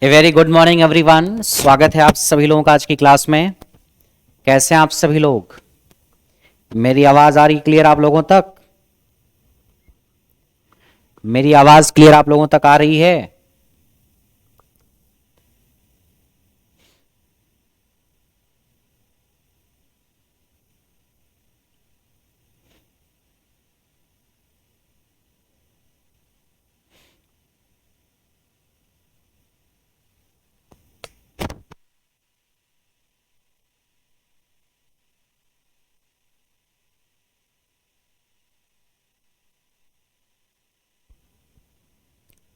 A very good morning everyone. स्वागत है आप सभी लोगों का आज की क्लास में। कैसे हैं आप सभी लोग? मेरी आवाज आ रही क्लियर आप लोगों तक? मेरी आवाज क्लियर आप लोगों तक आ रही है?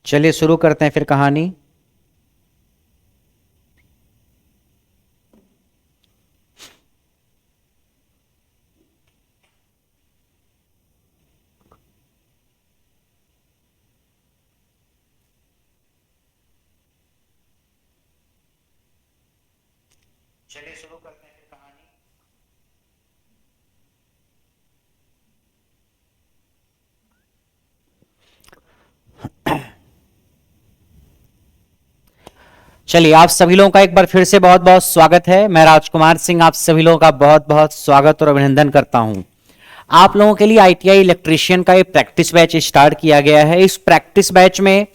चलिए शुरू करते हैं फिर कहानी। चलिए शुरू करते हैं फिर कहानी। चलिए आप सभी लोगों का एक बार फिर से बहुत बहुत स्वागत है। मैं राजकुमार सिंह आप सभी लोगों का बहुत बहुत स्वागत और अभिनंदन करता हूं। आप लोगों के लिए आईटीआई इलेक्ट्रीशियन का एक प्रैक्टिस बैच स्टार्ट किया गया है। इस प्रैक्टिस बैच में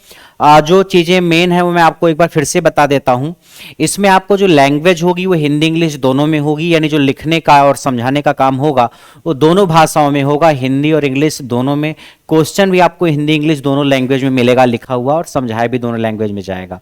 जो चीज़ें मेन है वो मैं आपको एक बार फिर से बता देता हूं। इसमें आपको जो लैंग्वेज होगी वो हिंदी इंग्लिश दोनों में होगी, यानी जो लिखने का और समझाने का काम होगा वो दोनों भाषाओं में होगा, हिंदी और इंग्लिश दोनों में। क्वेश्चन भी आपको हिंदी इंग्लिश दोनों लैंग्वेज में मिलेगा लिखा हुआ, और समझाया भी दोनों लैंग्वेज में जाएगा।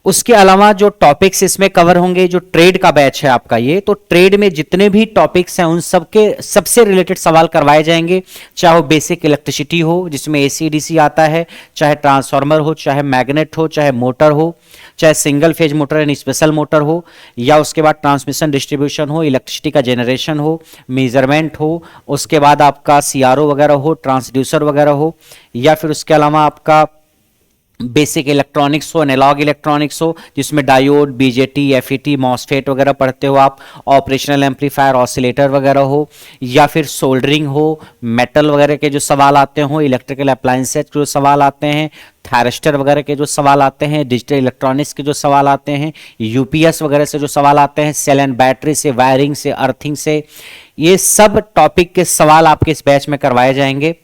उसके अलावा जो टॉपिक्स इसमें कवर होंगे, जो ट्रेड का बैच है आपका ये, तो ट्रेड में जितने भी टॉपिक्स हैं उन सबके सबसे रिलेटेड सवाल करवाए जाएंगे। चाहे वो बेसिक इलेक्ट्रिसिटी हो जिसमें एसी डीसी आता है, चाहे ट्रांसफार्मर हो, चाहे मैग्नेट हो, चाहे मोटर हो, चाहे सिंगल फेज मोटर यानी स्पेशल मोटर हो, या उसके बाद ट्रांसमिशन डिस्ट्रीब्यूशन हो, इलेक्ट्रिसिटी का जनरेशन हो, मेजरमेंट हो, उसके बाद आपका सीआरओ वगैरह हो, ट्रांसड्यूसर वगैरह हो, या फिर उसके अलावा आपका बेसिक इलेक्ट्रॉनिक्स हो, एनालॉग इलेक्ट्रॉनिक्स हो जिसमें डायोड, बीजेटी, एफईटी, मॉसफेट वगैरह पढ़ते हो आप, ऑपरेशनल एम्पलीफायर, ऑसिलेटर वगैरह हो, या फिर सोल्डरिंग हो, मेटल वगैरह के जो सवाल आते हो, इलेक्ट्रिकल अप्लायंसेज के जो सवाल आते हैं, थायरिस्टर वगैरह के जो सवाल आते हैं, डिजिटल इलेक्ट्रॉनिक्स के जो सवाल आते हैं, यूपीएस वगैरह से जो सवाल आते हैं, सेल एंड बैटरी से, वायरिंग से, अर्थिंग से, ये सब टॉपिक के सवाल आपके इस बैच में करवाए जाएंगे।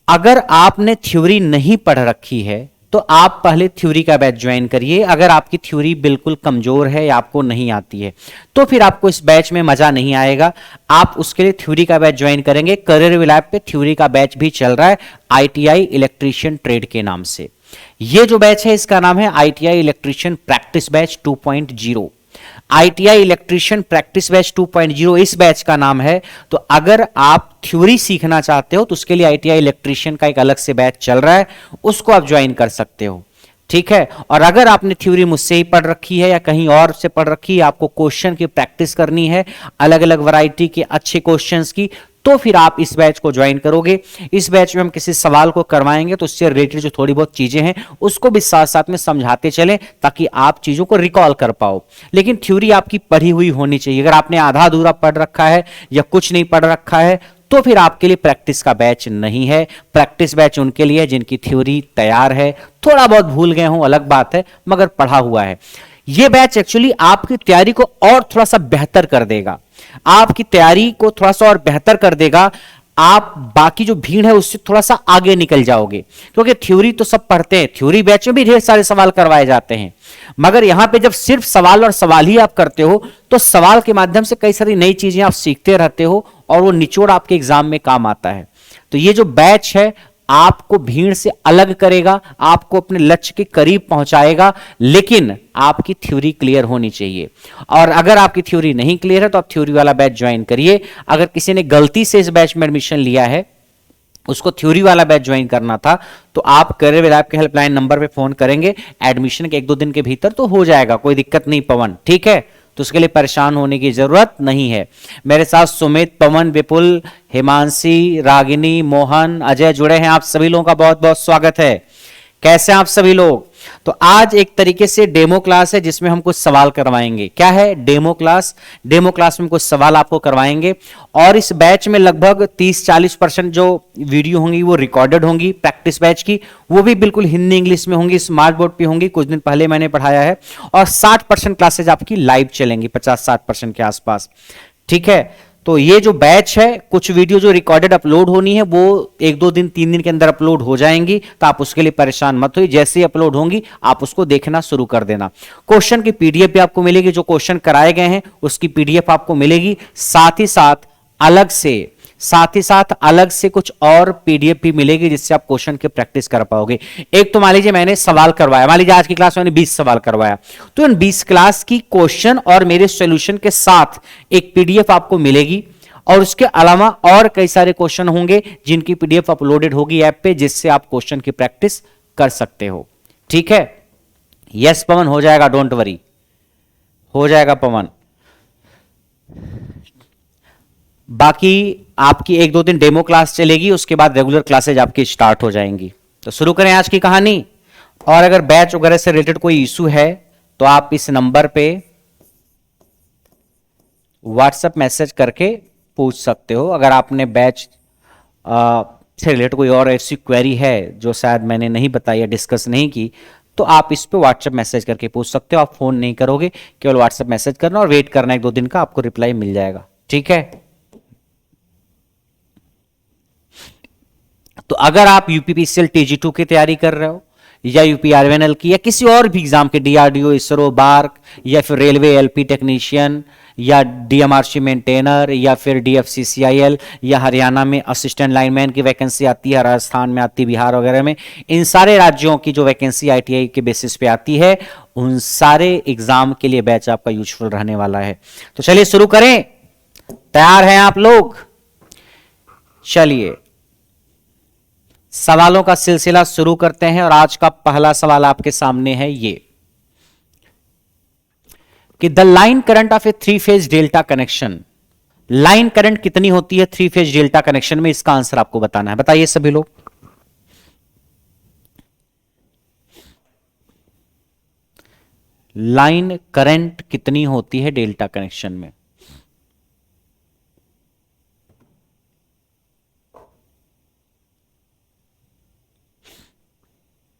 अगर आपने थ्योरी नहीं पढ़ रखी है तो आप पहले थ्योरी का बैच ज्वाइन करिए। अगर आपकी थ्योरी बिल्कुल कमजोर है या आपको नहीं आती है तो फिर आपको इस बैच में मजा नहीं आएगा। आप उसके लिए थ्योरी का बैच ज्वाइन करेंगे। करियर विलैब पे थ्योरी का बैच भी चल रहा है आईटीआई इलेक्ट्रीशियन ट्रेड के नाम से। ये जो बैच है इसका नाम है ITI electrician practice batch 2.0। ITI electrician practice batch 2.0 इस बैच का नाम है। तो अगर आप थ्योरी सीखना चाहते हो तो उसके लिए आईटीआई इलेक्ट्रीशियन का एक अलग से बैच चल रहा है, उसको आप ज्वाइन कर सकते हो। ठीक है। और अगर आपने थ्योरी मुझसे ही पढ़ रखी है या कहीं और से पढ़ रखी है, आपको क्वेश्चन की प्रैक्टिस करनी है, अलग अलग वैरायटी के अच्छे क्वेश्चंस की, तो फिर आप इस बैच को ज्वाइन करोगे। इस बैच में हम किसी सवाल को करवाएंगे तो उससे रिलेटेड जो थोड़ी बहुत चीजें हैं उसको भी साथ साथ में समझाते चलें ताकि आप चीजों को रिकॉल कर पाओ। लेकिन थ्योरी आपकी पढ़ी हुई होनी चाहिए। अगर आपने आधा अधूरा पढ़ रखा है या कुछ नहीं पढ़ रखा है तो फिर आपके लिए प्रैक्टिस का बैच नहीं है। प्रैक्टिस बैच उनके लिए जिनकी थ्योरी तैयार है, थोड़ा बहुत भूल गए हों अलग बात है, मगर पढ़ा हुआ है। यह बैच एक्चुअली आपकी तैयारी को और थोड़ा सा बेहतर कर देगा, आपकी तैयारी को थोड़ा सा और बेहतर कर देगा। आप बाकी जो भीड़ है उससे थोड़ा सा आगे निकल जाओगे, क्योंकि थ्योरी तो सब पढ़ते हैं, थ्योरी बैच में भी ढेर सारे सवाल करवाए जाते हैं, मगर यहां पे जब सिर्फ सवाल और सवाल ही आप करते हो तो सवाल के माध्यम से कई सारी नई चीजें आप सीखते रहते हो और वो निचोड़ आपके एग्जाम में काम आता है। तो ये जो बैच है आपको भीड़ से अलग करेगा, आपको अपने लक्ष्य के करीब पहुंचाएगा, लेकिन आपकी थ्योरी क्लियर होनी चाहिए। और अगर आपकी थ्योरी नहीं क्लियर है तो आप थ्योरी वाला बैच ज्वाइन करिए। अगर किसी ने गलती से इस बैच में एडमिशन लिया है, उसको थ्योरी वाला बैच ज्वाइन करना था, तो आप करियर विद ऐप के हेल्पलाइन नंबर पे फोन करेंगे, एडमिशन के 1-2 दिन के भीतर तो हो जाएगा, कोई दिक्कत नहीं पवन, ठीक है। तो उसके लिए परेशान होने की जरूरत नहीं है। मेरे साथ सुमित, पवन, विपुल, हिमांशी, रागिनी, मोहन, अजय जुड़े हैं। आप सभी लोगों का बहुत बहुत स्वागत है। कैसे हैं आप सभी लोग? तो आज एक तरीके से डेमो क्लास है जिसमें हम कुछ सवाल करवाएंगे। क्या है डेमो क्लास? डेमो क्लास में कुछ सवाल आपको करवाएंगे और इस बैच में लगभग 30-40% जो वीडियो होंगी वो रिकॉर्डेड होंगी प्रैक्टिस बैच की, वो भी बिल्कुल हिंदी इंग्लिश में होंगी, स्मार्ट बोर्ड पे होंगी, कुछ दिन पहले मैंने पढ़ाया है। और 60% क्लासेज आपकी लाइव चलेंगी, 50-60% के आसपास। ठीक है, तो ये जो बैच है, कुछ वीडियो जो रिकॉर्डेड अपलोड होनी है वो 1-2 दिन 3 दिन के अंदर अपलोड हो जाएंगी, तो आप उसके लिए परेशान मत होइए। जैसे ही अपलोड होंगी आप उसको देखना शुरू कर देना। क्वेश्चन की पीडीएफ भी आपको मिलेगी, जो क्वेश्चन कराए गए हैं उसकी पीडीएफ आपको मिलेगी। साथ ही साथ अलग से कुछ और पीडीएफ भी मिलेगी जिससे आप क्वेश्चन की प्रैक्टिस कर पाओगे। एक तो मान लीजिए मैंने सवाल करवाया, मान लीजिए आज की क्लास में मैंने 20 सवाल करवाया, तो इन 20 क्लास की क्वेश्चन और मेरे सॉल्यूशन के साथ एक पीडीएफ आपको मिलेगी। और उसके अलावा और कई सारे क्वेश्चन होंगे जिनकी पीडीएफ अपलोडेड होगी ऐप पे, जिससे आप क्वेश्चन की प्रैक्टिस कर सकते हो। ठीक है, यस पवन, हो जाएगा, डोंट वरी, हो जाएगा पवन। बाकी आपकी 1-2 दिन डेमो क्लास चलेगी, उसके बाद रेगुलर क्लासेज आपकी स्टार्ट हो जाएंगी। तो शुरू करें आज की कहानी। और अगर बैच वगैरह से रिलेटेड कोई इशू है तो आप इस नंबर पे व्हाट्सएप मैसेज करके पूछ सकते हो। अगर आपने बैच से रिलेटेड कोई और ऐसी क्वेरी है जो शायद मैंने नहीं बताई या डिस्कस नहीं की, तो आप इस पे व्हाट्सएप मैसेज करके पूछ सकते हो। आप फोन नहीं करोगे, केवल व्हाट्सएप मैसेज करना और वेट करना, 1-2 दिन का आपको रिप्लाई मिल जाएगा। ठीक है, तो अगर आप यूपीपीसीएल टीजी 2 की तैयारी कर रहे हो या यूपीआरवीएनएल की या किसी और भी एग्जाम के, डीआरडीओ, इसरो, बार्क या फिर रेलवे एलपी टेक्नीशियन या डीएमआरसी मेंटेनर या फिर डीएफसीसीआईएल या हरियाणा में असिस्टेंट लाइनमैन की वैकेंसी आती है, राजस्थान में आती है, बिहार वगैरह में, इन सारे राज्यों की जो वैकेंसी आईटीआई के बेसिस पे आती है, उन सारे एग्जाम के लिए बैच आपका यूजफुल रहने वाला है। तो चलिए शुरू करें, तैयार हैं आप लोग? चलिए सवालों का सिलसिला शुरू करते हैं और आज का पहला सवाल आपके सामने है ये कि the line current of a 3 phase delta connection, line current कितनी होती है 3 फेज डेल्टा कनेक्शन में, इसका आंसर आपको बताना है। बताइए सभी लोग, लाइन करंट कितनी होती है डेल्टा कनेक्शन में?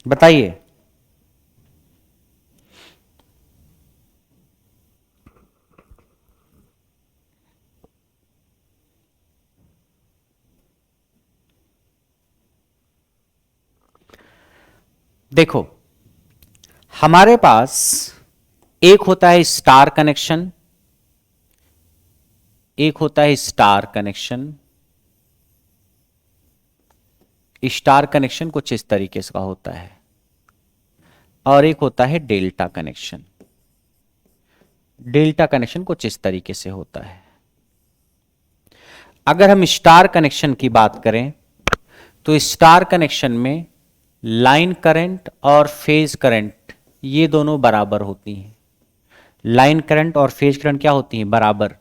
बताइए। देखो, हमारे पास एक होता है स्टार कनेक्शन, एक होता है स्टार कनेक्शन। स्टार कनेक्शन कुछ इस तरीके का होता है और एक होता है डेल्टा कनेक्शन। डेल्टा कनेक्शन कुछ इस तरीके से होता है। अगर हम स्टार कनेक्शन की बात करें तो स्टार कनेक्शन में लाइन करंट और फेज करंट ये दोनों बराबर होती हैं। लाइन करंट और फेज करंट क्या होती हैं? बराबर।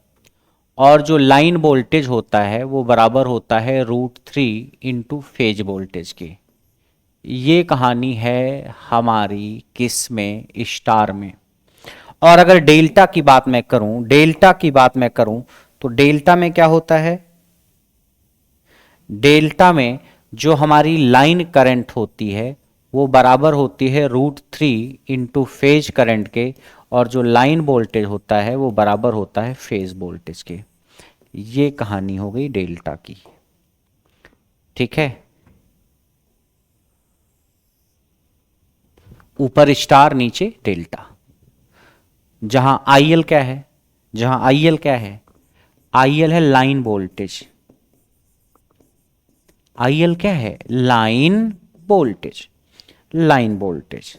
और जो लाइन वोल्टेज होता है वो बराबर होता है √3 इंटू फेज वोल्टेज के। ये कहानी है हमारी किस में? स्टार में। और अगर डेल्टा की बात मैं करूं, डेल्टा की बात मैं करूं तो डेल्टा में क्या होता है? डेल्टा में जो हमारी लाइन करंट होती है वो बराबर होती है √3 इंटू फेज करंट के, और जो लाइन वोल्टेज होता है वो बराबर होता है फेज वोल्टेज के। ये कहानी हो गई डेल्टा की। ठीक है, ऊपर स्टार नीचे डेल्टा। जहां आईएल क्या है? जहां आईएल क्या है? आईएल है लाइन वोल्टेज। आईएल क्या है? Line voltage. Line voltage.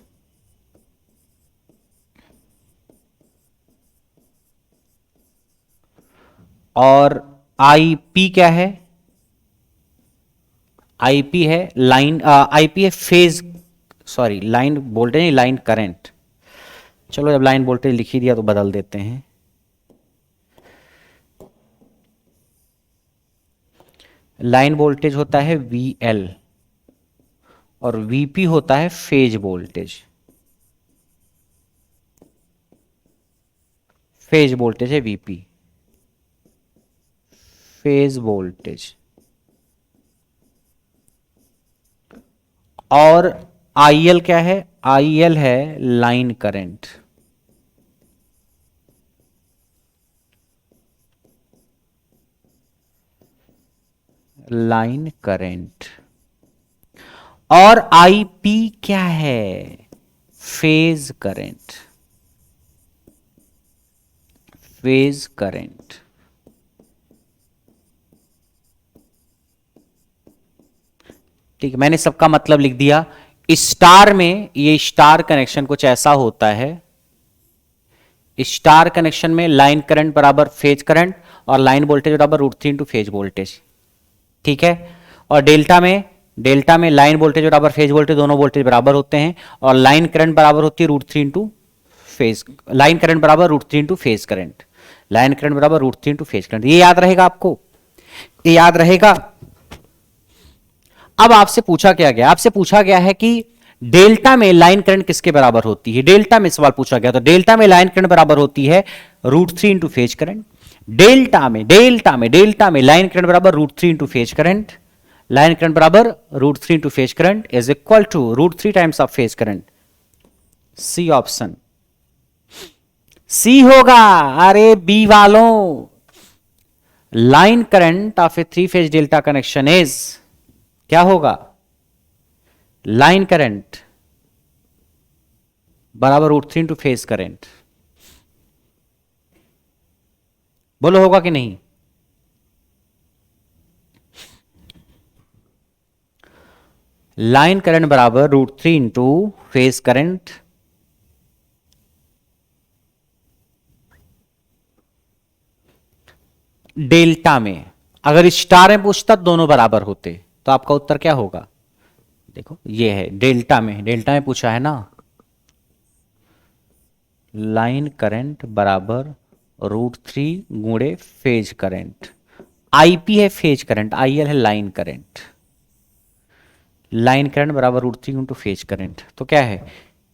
और आईपी क्या है? आईपी है लाइन, आईपी है फेज, सॉरी लाइन वोल्टेज नहीं, लाइन करंट। चलो जब लाइन वोल्टेज लिख ही दिया तो बदल देते हैं। लाइन वोल्टेज होता है VL और वीपी होता है फेज वोल्टेज। फेज वोल्टेज है वीपी, फेज वोल्टेज। और आईएल क्या है? आईएल है लाइन करंट। Line current. और आईपी क्या है? Phase current. Phase current. ठीक है, मैंने सबका मतलब लिख दिया। स्टार में ये स्टार कनेक्शन कुछ ऐसा होता है। स्टार कनेक्शन में लाइन करंट बराबर फेज करंट और लाइन वोल्टेज बराबर √3 इंटू फेज वोल्टेज। ठीक है। और डेल्टा में लाइन वोल्टेज बराबर फेज वोल्टेज, दोनों वोल्टेज बराबर होते हैं। और लाइन करंट बराबर होती है √3 इंटू फेज, लाइन करंट बराबर √3 into phase current. Line current बराबर √3 इंटू फेज करंट। ये याद रहेगा आपको? ये याद रहेगा? अब आपसे पूछा क्या गया? आपसे पूछा गया है कि डेल्टा में लाइन करंट किसके बराबर होती है। डेल्टा में सवाल पूछा गया, तो डेल्टा में लाइन करंट बराबर होती है √3 इंटू फेज करंट। डेल्टा में लाइन करंट बराबर √3 into phase current. Line current बराबर √3 into phase current is equal to √3 times of phase current. C option, C होगा। अरे बी वालों, line current of a 3 phase delta connection is, क्या होगा? Line current बराबर √3 into phase current. बोलो होगा कि नहीं? लाइन करंट बराबर √3 इंटू फेज करंट। डेल्टा में, अगर स्टार में पूछता दोनों बराबर होते तो आपका उत्तर क्या होगा? देखो ये है डेल्टा में पूछा है ना, लाइन करंट बराबर √3 गुणे फेज करंट। आईपी है फेज करंट, आईएल है लाइन करंट। लाइन करंट बराबर √3 इंटू फेज करंट, तो क्या है?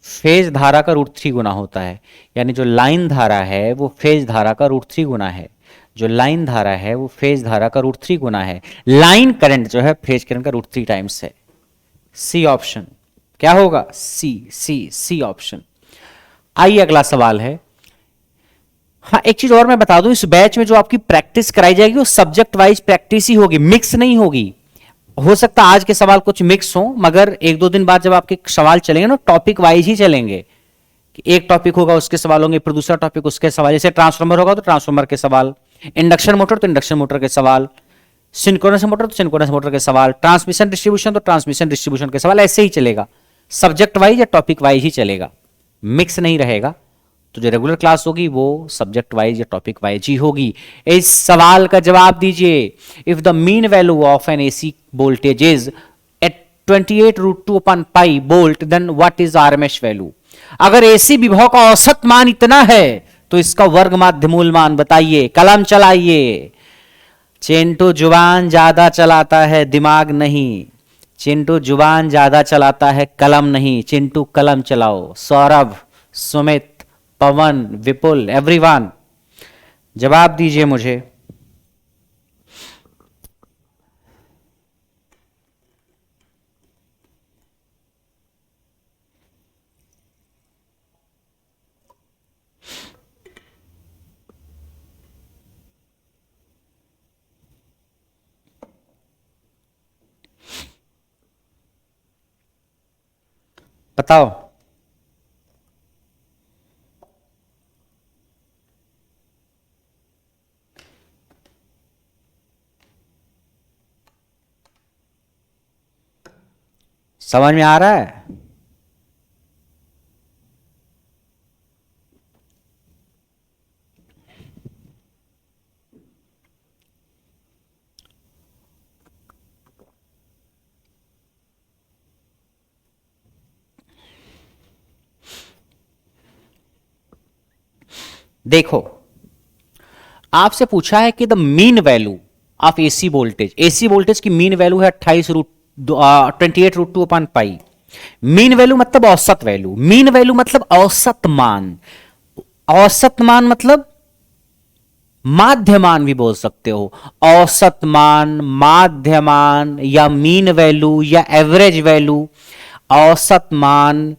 फेज धारा का √3 गुना होता है। यानी जो लाइन धारा है वो फेज धारा का √3 गुना है। जो लाइन धारा है वो फेज धारा का √3 गुना है। लाइन करंट जो है फेज करंट का √3 टाइम्स है। सी ऑप्शन क्या होगा? C option. आइए अगला सवाल है। हाँ, एक चीज और मैं बता दूं, इस बैच में जो आपकी प्रैक्टिस कराई जाएगी वो सब्जेक्ट वाइज प्रैक्टिस ही होगी, मिक्स नहीं होगी। हो सकता है आज के सवाल कुछ मिक्स हो, मगर एक दो दिन बाद जब आपके सवाल चलेंगे ना, टॉपिक वाइज ही चलेंगे। कि एक टॉपिक होगा उसके सवाल होंगे, फिर दूसरा टॉपिक उसके सवाल। जैसे ट्रांसफार्मर होगा तो ट्रांसफार्मर के सवाल, इंडक्शन मोटर तो इंडक्शन मोटर के सवाल, सिंक्रोनस मोटर तो सिंक्रोनस मोटर के सवाल, ट्रांसमिशन डिस्ट्रीब्यूशन तो ट्रांसमिशन डिस्ट्रीब्यूशन के सवाल। ऐसे ही चलेगा, सब्जेक्ट वाइज या टॉपिक वाइज ही चलेगा, मिक्स नहीं रहेगा। तो जो रेगुलर क्लास होगी वो सब्जेक्ट वाइज या टॉपिक वाइज ही होगी। इस सवाल का जवाब दीजिए। If the mean value of an AC voltage is at 28√2/π volt, then what is RMS value? अगर एसी विभव का औसत मान इतना है तो इसका वर्ग माध्यमूल मान बताइए। कलम चलाइए। चिंटू जुबान ज्यादा चलाता है, दिमाग नहीं। चिंटू जुबान ज्यादा चलाता है, कलम नहीं। चिंटू कलम चलाओ। सौरभ, सुमित, पवन, विपुल, एवरीवन जवाब दीजिए मुझे। बताओ। समझ में आ रहा है? देखो, आपसे पूछा है कि the mean value of AC voltage, AC voltage की मीन वैल्यू है 28√2/पाई। मीन वैल्यू मतलब औसत वैल्यू, मीन वैल्यू मतलब औसत मान, औसत मान मतलब माध्यमान भी बोल सकते हो। औसत मान, माध्यमान या मीन वैल्यू या एवरेज वैल्यू, औसत मान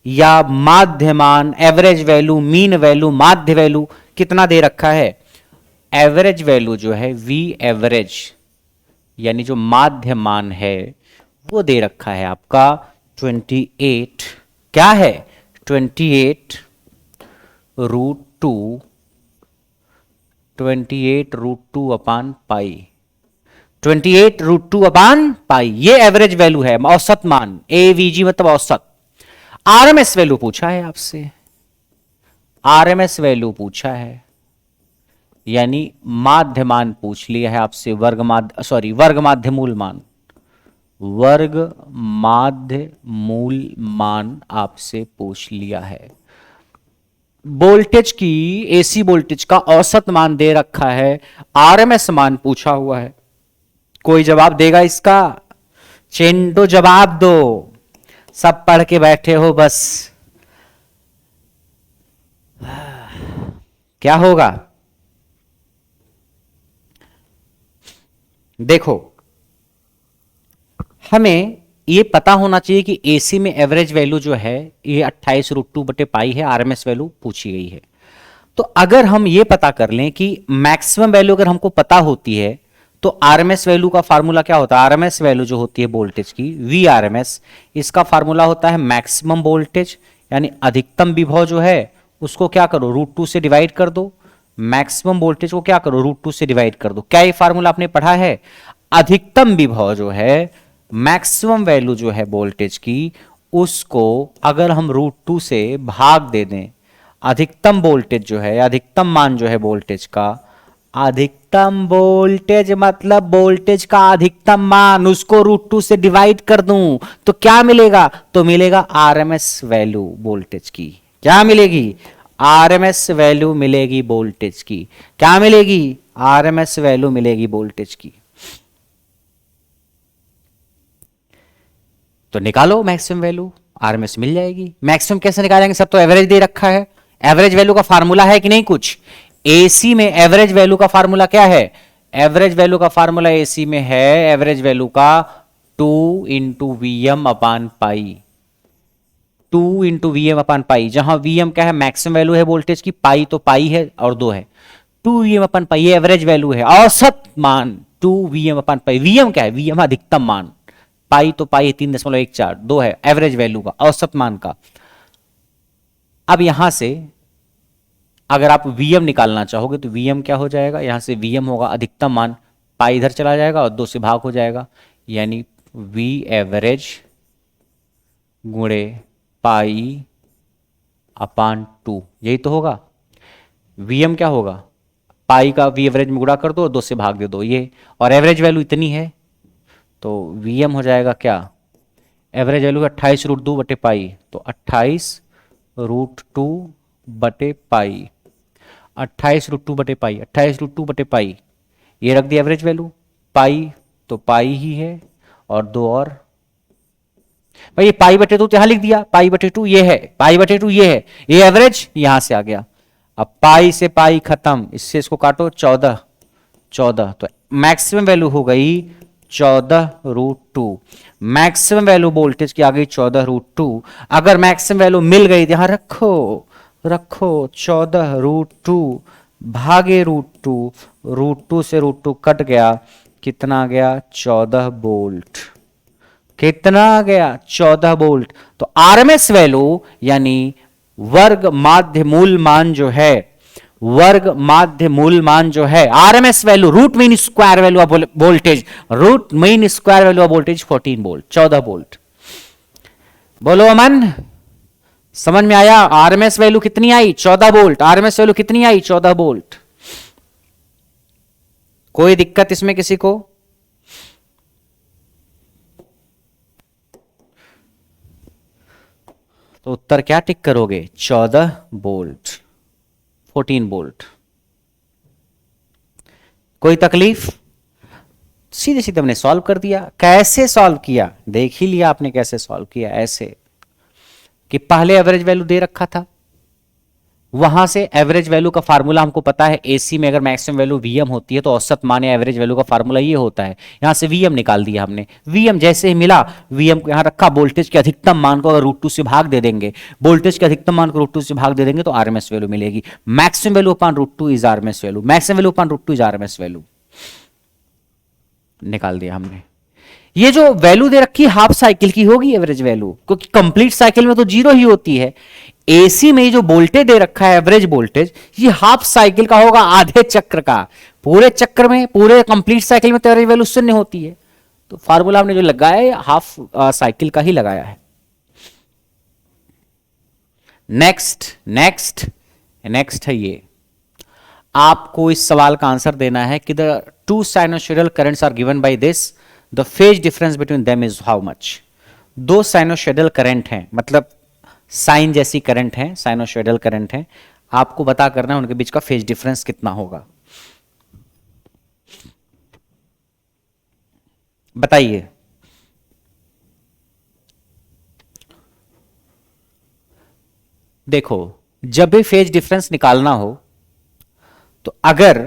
या माध्यमान, एवरेज वैल्यू, मीन वैल्यू, माध्य वैल्यू कितना दे रखा है? एवरेज वैल्यू जो है वी एवरेज यानी जो माध्य मान है वो दे रखा है आपका 28, क्या है 28√2, 28√2/पाई, 28√2/पाई, ये एवरेज वैल्यू है, औसत मान, एवीजी मतलब औसत। आरएमएस वैल्यू पूछा है आपसे, आरएमएस वैल्यू पूछा है यानी माध्य मान पूछ लिया है आपसे, वर्ग माध्य मूल मान, वर्ग माध्य मूल मान आपसे पूछ लिया है। वोल्टेज की, एसी वोल्टेज का औसत मान दे रखा है, आरएमएस मान पूछा हुआ है। कोई जवाब देगा इसका? चिंटू जवाब दो, सब पढ़ के बैठे हो बस। क्या होगा? देखो, हमें ये पता होना चाहिए कि एसी में एवरेज वैल्यू जो है ये 28√2/पाई है, आरएमएस वैल्यू पूछी गई है। तो अगर हम ये पता कर लें कि मैक्सिमम वैल्यू अगर हमको पता होती है तो आरएमएस वैल्यू का फार्मूला क्या होता है? आरएमएस वैल्यू जो होती है वोल्टेज की, वी आरएमएस, इसका फार्मूला होता है मैक्सिमम वोल्टेज यानी अधिकतम विभव जो है उसको क्या करो, √2 से डिवाइड कर दो। मैक्सिमम वोल्टेज को क्या करो, √2 से डिवाइड कर दो। क्या ये फार्मूला आपने पढ़ा है? अधिकतम विभव जो है, मैक्सिमम वैल्यू जो है वोल्टेज की, उसको अगर हम √2 से भाग दे दें, अधिकतम वोल्टेज जो है, अधिकतम मान जो है वोल्टेज का, अधिकतम वोल्टेज मतलब वोल्टेज का अधिकतम मान, उसको √2 से डिवाइड कर दूं तो क्या मिलेगा? तो मिलेगा आरएमएस वैल्यू वोल्टेज की। क्या मिलेगी? आरएमएस वैल्यू मिलेगी वोल्टेज की। क्या मिलेगी? आरएमएस वैल्यू मिलेगी वोल्टेज की। तो निकालो मैक्सिमम वैल्यू, आरएमएस मिल जाएगी। मैक्सिमम कैसे निकालेंगे? सब तो एवरेज दे रखा है। एवरेज वैल्यू का फार्मूला है कि नहीं कुछ? एसी में एवरेज वैल्यू का फार्मूला क्या है? एवरेज वैल्यू का फार्मूला एसी में है, एवरेज वैल्यू का 2 इंटू VM/पाई, 2 इंटू VM/पाई, जहां VM क्या है? मैक्सिमम वैल्यू है वोल्टेज की, पाई तो पाई है और 2 है, 2 VM/पाई, ये एवरेज वैल्यू है, औसत मान 2 VM/पाई। VM क्या है? VM अधिकतम मान, पाई तो पाई 3.14, 2 है एवरेज वैल्यू का, औसत मान का। अब यहां से अगर आप Vm निकालना चाहोगे तो Vm क्या हो जाएगा? यहां से Vm होगा अधिकतम मान, पाई इधर चला जाएगा और 2 से भाग हो जाएगा, यानी V एवरेज गुणे पाई अपान 2, यही तो होगा। Vm क्या होगा? पाई का V एवरेज में गुणा कर दो, 2 से भाग दे दो, ये, और एवरेज वैल्यू इतनी है तो Vm हो जाएगा क्या? एवरेज वैल्यू 28√2/पाई, तो 28√2/पाई, 28√2/पाई, 28√2/पाई, ये रख दी एवरेज वैल्यू। पाई तो पाई ही है और 2 और भाई, ये पाई/2 तो यहां लिख दिया, पाई/2 ये है, पाई/2 ये है, ये एवरेज यहां से आ गया। अब पाई से पाई खत्म, इससे इसको काटो, 14, 14, तो मैक्सिमम वैल्यू हो गई 14√2। मैक्सिमम वैल्यू वोल्टेज की आ गई 14√2। अगर मैक्सिमम वैल्यू मिल गई तो यहां रखो, रखो 14√2 भागे √2, √2 से √2 कट गया, कितना गया? 14 वोल्ट। कितना गया? 14 वोल्ट। तो आरएमएस वैल्यू यानी वर्ग माध्य मूल मान जो है, वर्ग माध्य मूल मान जो है, RMS value, root mean square value of voltage, root mean square value of voltage 14 volt, 14 volt. बोलो अमन, समझ में आया? आरएमएस वैल्यू कितनी आई? 14 वोल्ट। आरएमएस वैल्यू कितनी आई? 14 वोल्ट। कोई दिक्कत इसमें किसी को? तो उत्तर क्या टिक करोगे? 14 वोल्ट, 14 वोल्ट। कोई तकलीफ? सीधे सीधे हमने सॉल्व कर दिया। कैसे सॉल्व किया देख ही लिया आपने, कैसे सॉल्व किया, ऐसे कि पहले एवरेज वैल्यू दे रखा था, वहां से एवरेज वैल्यू का फार्मूला हमको पता है, एसी में अगर मैक्सिमम वैल्यू वीएम होती है तो औसत मान या एवरेज वैल्यू का फार्मूला ये होता है। यहां से वीएम निकाल दिया हमने, वीएम जैसे ही मिला वीएम को यहां रखा, वोल्टेज के अधिकतम मान को अगर √2 से भाग दे देंगे, वोल्टेज के अधिकतम मान को √2 से भाग दे देंगे तो आरएमएस वैल्यू मिलेगी। Maximum value upon √2 is RMS value, maximum value upon √2 is RMS value, निकाल दिया हमने। ये जो वैल्यू दे रखी हाफ साइकिल की होगी एवरेज वैल्यू, क्योंकि कंप्लीट साइकिल में तो जीरो ही होती है। एसी में जो वोल्टेज दे रखा है एवरेज वोल्टेज, ये हाफ साइकिल का होगा, आधे चक्र का। पूरे चक्र में, पूरे कंप्लीट साइकिल में तो एवरेज वैल्यू 0 होती है, तो फार्मूला हमने जो लगाया है हाफ साइकिल का ही लगाया है। नेक्स्ट नेक्स्ट नेक्स्ट है ये, आपको इस सवाल का आंसर देना है कि the two sinusoidal currents are given by this, the phase difference between them is how much. दो साइनोसॉइडल करंट हैं, मतलब साइन जैसी करंट है, साइनोसॉइडल करंट है, आपको पता करना है उनके बीच का फेज डिफरेंस कितना होगा। बताइए। देखो, जब भी फेज डिफरेंस निकालना हो तो अगर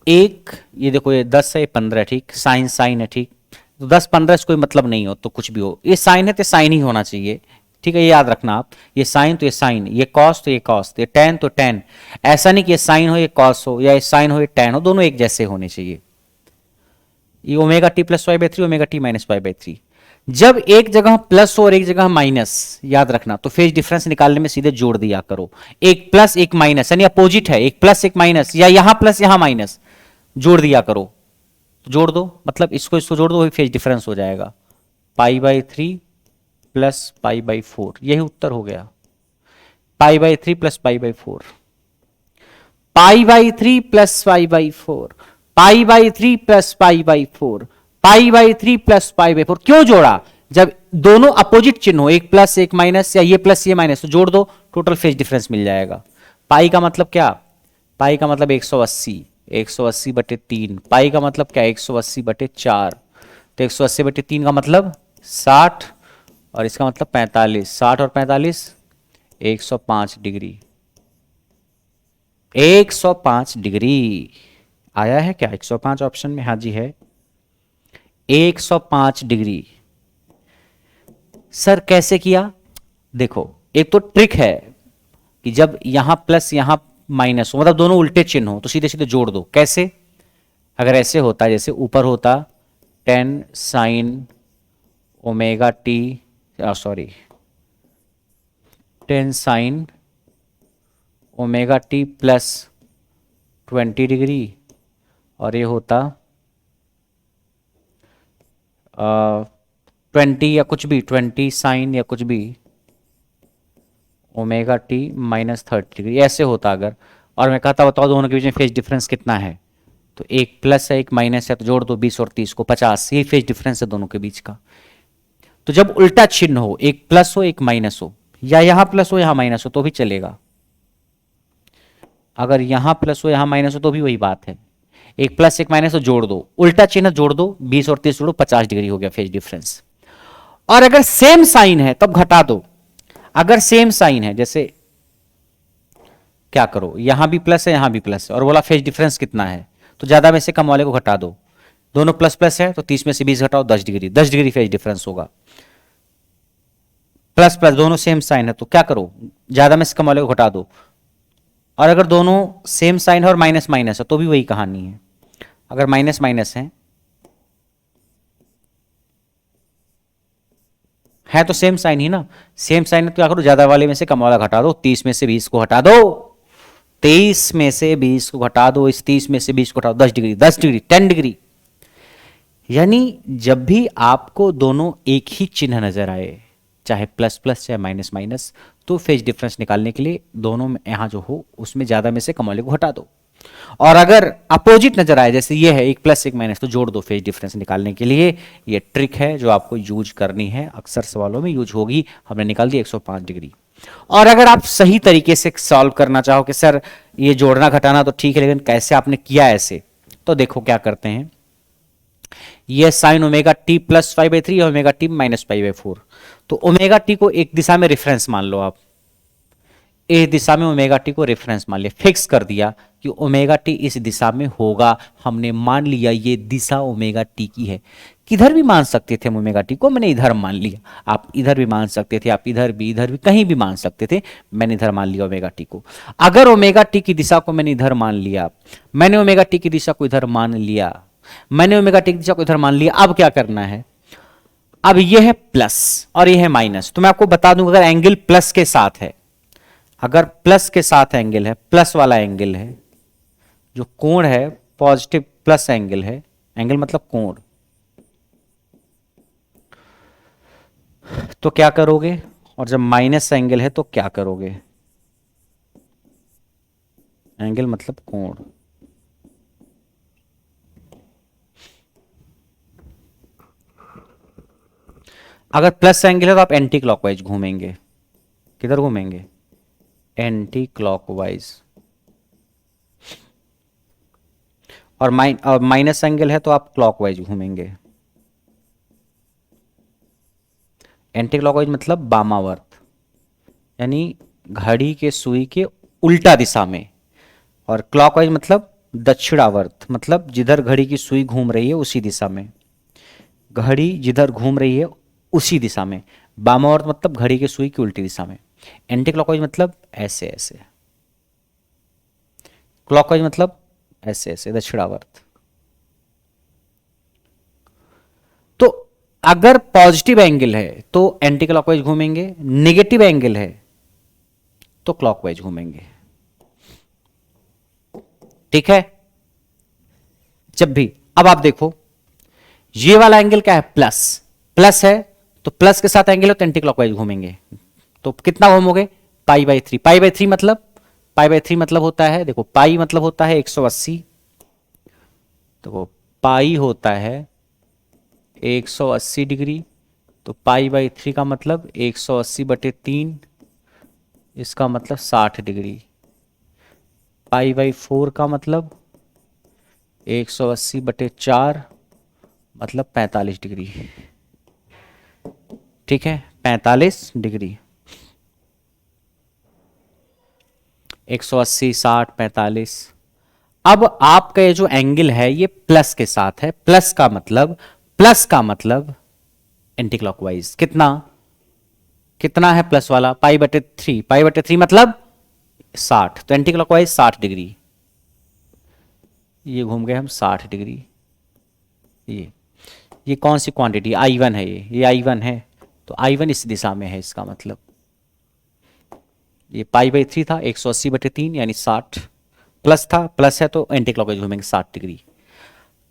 एक, ये देखो ये 10 है, ये 15 है, ठीक, साइन साइन है, ठीक, तो 10-15 से कोई मतलब नहीं हो तो कुछ भी हो, ये साइन है तो साइन ही होना चाहिए, ठीक है, ये याद रखना आप। ये साइन तो ये साइन, ये कॉस तो ये कॉस, ये टेन तो टेन। ऐसा नहीं कि ये साइन हो ये कॉस हो, या ये साइन हो ये टेन हो, दोनों एक जैसे होने चाहिए। ये omega t plus y by 3, omega t minus y by 3। जब एक जगह प्लस हो और एक जगह माइनस, याद रखना, तो फेज डिफरेंस निकालने में सीधे जोड़ दिया करो। एक प्लस एक माइनस, यानी अपोजिट है, एक प्लस एक माइनस, या यहां प्लस यहां माइनस, जोड़ दिया करो। जोड़ दो, मतलब इसको इसको जोड़ दो, वही फेज डिफरेंस हो जाएगा। π/3 प्लस π/4, यही उत्तर हो गया। π/3 प्लस π/4, π/3 प्लस π/4, π/3 प्लस π/4, π/3 प्लस π/4। क्यों जोड़ा? जब दोनों अपोजिट चिन्ह हो, एक प्लस एक माइनस, या ये प्लस ये माइनस, तो जोड़ दो, टोटल फेज डिफरेंस मिल जाएगा। पाई का मतलब क्या? पाई का मतलब 180, 180/3। पाई का मतलब क्या? 180/4। तो 180/3 का मतलब 60, और इसका मतलब 45। 60 और 45 105 डिग्री। 105 डिग्री आया है क्या? 105 ऑप्शन में, हाँ जी है, 105 डिग्री। सर कैसे किया? देखो, एक तो ट्रिक है कि जब यहां प्लस यहां माइनस हो, मतलब दोनों उल्टे चिन्ह हो, तो सीधे सीधे जोड़ दो। कैसे? अगर ऐसे होता, जैसे ऊपर होता 10 sine omega T, sorry 10 sine omega t plus 20 degree, और ये होता 20 या कुछ भी, 20 साइन या कुछ भी ओमेगा टी माइनस 30 डिग्री, ऐसे होता अगर। और मैं कहता बताओ दोनों के बीच में फेज डिफरेंस कितना है, तो एक प्लस है एक माइनस है, तो जोड़ दो 20 और 30 को 50, ये फेज डिफरेंस है दोनों के बीच का। तो जब उल्टा चिन्ह हो, एक प्लस हो एक माइनस हो, या यहां प्लस हो यहां माइनस हो, तो भी चलेगा। अगर यहां प्लस हो यहां माइनस हो तो भी वही बात है, एक प्लस एक माइनस हो, जोड़ दो, उल्टा चिन्ह जोड़ दो, 20 और 30 जोड़ो, 50 डिग्री हो गया फेज डिफरेंस। और अगर सेम साइन है तब घटा दो। अगर सेम साइन है, जैसे क्या करो, यहां भी प्लस है यहां भी प्लस है, और बोला फेज डिफरेंस कितना है, तो ज्यादा में से कम वाले को घटा दो। दोनों प्लस प्लस है तो 30 में से 20 घटाओ, 10 डिग्री, 10 डिग्री फेज डिफरेंस होगा। प्लस प्लस दोनों सेम साइन है तो क्या करो, ज्यादा में से कम वाले को घटा दो। और अगर दोनों सेम साइन है और माइनस माइनस है तो भी वही कहानी है। अगर माइनस माइनस है तो सेम साइन ही ना, सेम साइन है तो क्या करो, ज्यादा वाले में से कम वाला घटा दो, 30 में से 20 को हटा दो, 23 में से 20 को घटा दो, इस 30 में से 20 को हटाओ, 10 डिग्री, 10 डिग्री, 10 डिग्री। यानी जब भी आपको दोनों एक ही चिन्ह नजर आए, चाहे प्लस प्लस चाहे माइनस माइनस, तो फेज डिफरेंस निकालने के लिए दोनों में यहां जो हो उसमें ज्यादा में से कम वाले को हटा दो। और अगर अपोजिट नजर आए, जैसे ये है एक प्लस एक माइनस, तो जोड़ दो फेज डिफरेंस निकालने के लिए। ये ट्रिक है जो आपको यूज करनी है, अक्सर सवालों में यूज होगी। हमने निकाल दी 105 डिग्री। और अगर आप सही तरीके से सॉल्व करना चाहो कि सर ये जोड़ना घटाना तो ठीक है लेकिन कैसे आपने किया ऐसे, तो देखो क्या करते हैं, ये साइन ओमेगा टी प्लस 5/3 और ओमेगा टी माइनस 5/4, तो ओमेगा टी को एक दिशा में रेफरेंस मान लो आप, इस दिशा में ओमेगा टी को रेफरेंस मान लिया, फिक्स कर दिया कि ओमेगा टी इस दिशा में होगा, हमने मान लिया ये दिशा ओमेगा टी की है। किधर भी मान सकते थे हम ओमेगा टी को, मैंने इधर मान लिया, आप इधर भी मान सकते थे, आप इधर भी कहीं भी मान सकते थे, मैंने इधर मान लिया ओमेगा टी को। अगर ओमेगा टी की दिशा को मैंने इधर मान लिया, मैंने ओमेगा टी की दिशा को इधर मान लिया, मैंने ओमेगा टी की दिशा को इधर मान लिया, अब क्या करना है, अब ये है प्लस और ये है माइनस। तो मैं आपको बता दूं अगर एंगल प्लस के साथ है, अगर प्लस के साथ एंगल है, प्लस वाला एंगल है, जो कोण है पॉजिटिव प्लस एंगल है, एंगल मतलब कोण, तो क्या करोगे, और जब माइनस एंगल है तो क्या करोगे, एंगल मतलब कोण। अगर प्लस एंगल है तो आप एंटी क्लॉकवाइज घूमेंगे, किधर घूमेंगे, एंटी क्लॉकवाइज, और माइनस एंगल है तो आप क्लॉकवाइज घूमेंगे। एंटी क्लॉकवाइज मतलब वामावर्त, यानी घड़ी के सुई के उल्टा दिशा में, और क्लॉकवाइज मतलब दक्षिणावर्त, मतलब जिधर घड़ी की सुई घूम रही है उसी दिशा में, घड़ी जिधर घूम रही है उसी दिशा में। वामावर्त मतलब घड़ी की सुई की उल्टी दिशा में। एंटी क्लॉकवाइज मतलब ऐसे ऐसे, क्लॉकवाइज मतलब ऐसे ऐसे दक्षिणावर्त। तो अगर पॉजिटिव एंगल है तो एंटी क्लॉकवाइज घूमेंगे, नेगेटिव एंगल है तो क्लॉकवाइज घूमेंगे, ठीक है। जब भी, अब आप देखो ये वाला एंगल क्या है, प्लस, प्लस है तो प्लस के साथ एंगल हो तो एंटी क्लॉकवाइज घूमेंगे, तो कितना घूमोगे, पाई/3, पाई/3 मतलब, पाई/3 मतलब होता है, देखो पाई मतलब होता है 180, देखो पाई होता है 180 डिग्री, तो पाई/3 का मतलब 180/3, इसका मतलब 60 डिग्री, पाई/4 का मतलब 180/4 मतलब 45 डिग्री, ठीक है, 45 डिग्री, 180, 60, 45। अब आपका ये जो एंगल है ये प्लस के साथ है, प्लस का मतलब एंटी क्लॉकवाइज, कितना कितना है प्लस वाला, पाई/3, पाई/3 मतलब 60, तो एंटी क्लॉकवाइज 60 डिग्री, ये घूम गए हम 60 डिग्री। ये कौन सी क्वांटिटी, I1 है, ये I1 है, तो I1 इस दिशा में है, इसका मतलब ये पाई/3 था 180/3 यानी 60, प्लस था, प्लस है तो एंटी क्लॉकवाइज घूमेंगे 60 डिग्री।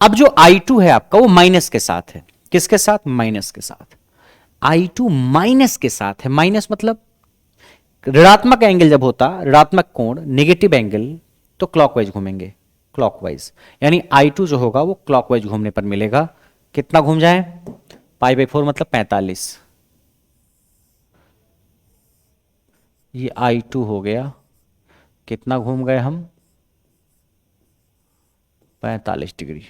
अब जो I2 है आपका वो माइनस के साथ है, किसके साथ, माइनस के साथ, I2 माइनस के साथ है, माइनस मतलब ऋणात्मक एंगल जब होता, ऋणात्मक कोण, नेगेटिव एंगल, तो क्लॉकवाइज घूमेंगे, क्लॉकवाइज, यानी I2 जो होगा वो क्लॉकवाइज घूमने पर मिलेगा। कितना घूम जाए, पाई/4 मतलब 45, ये I2 हो गया, कितना घूम गए हम, 45 डिग्री।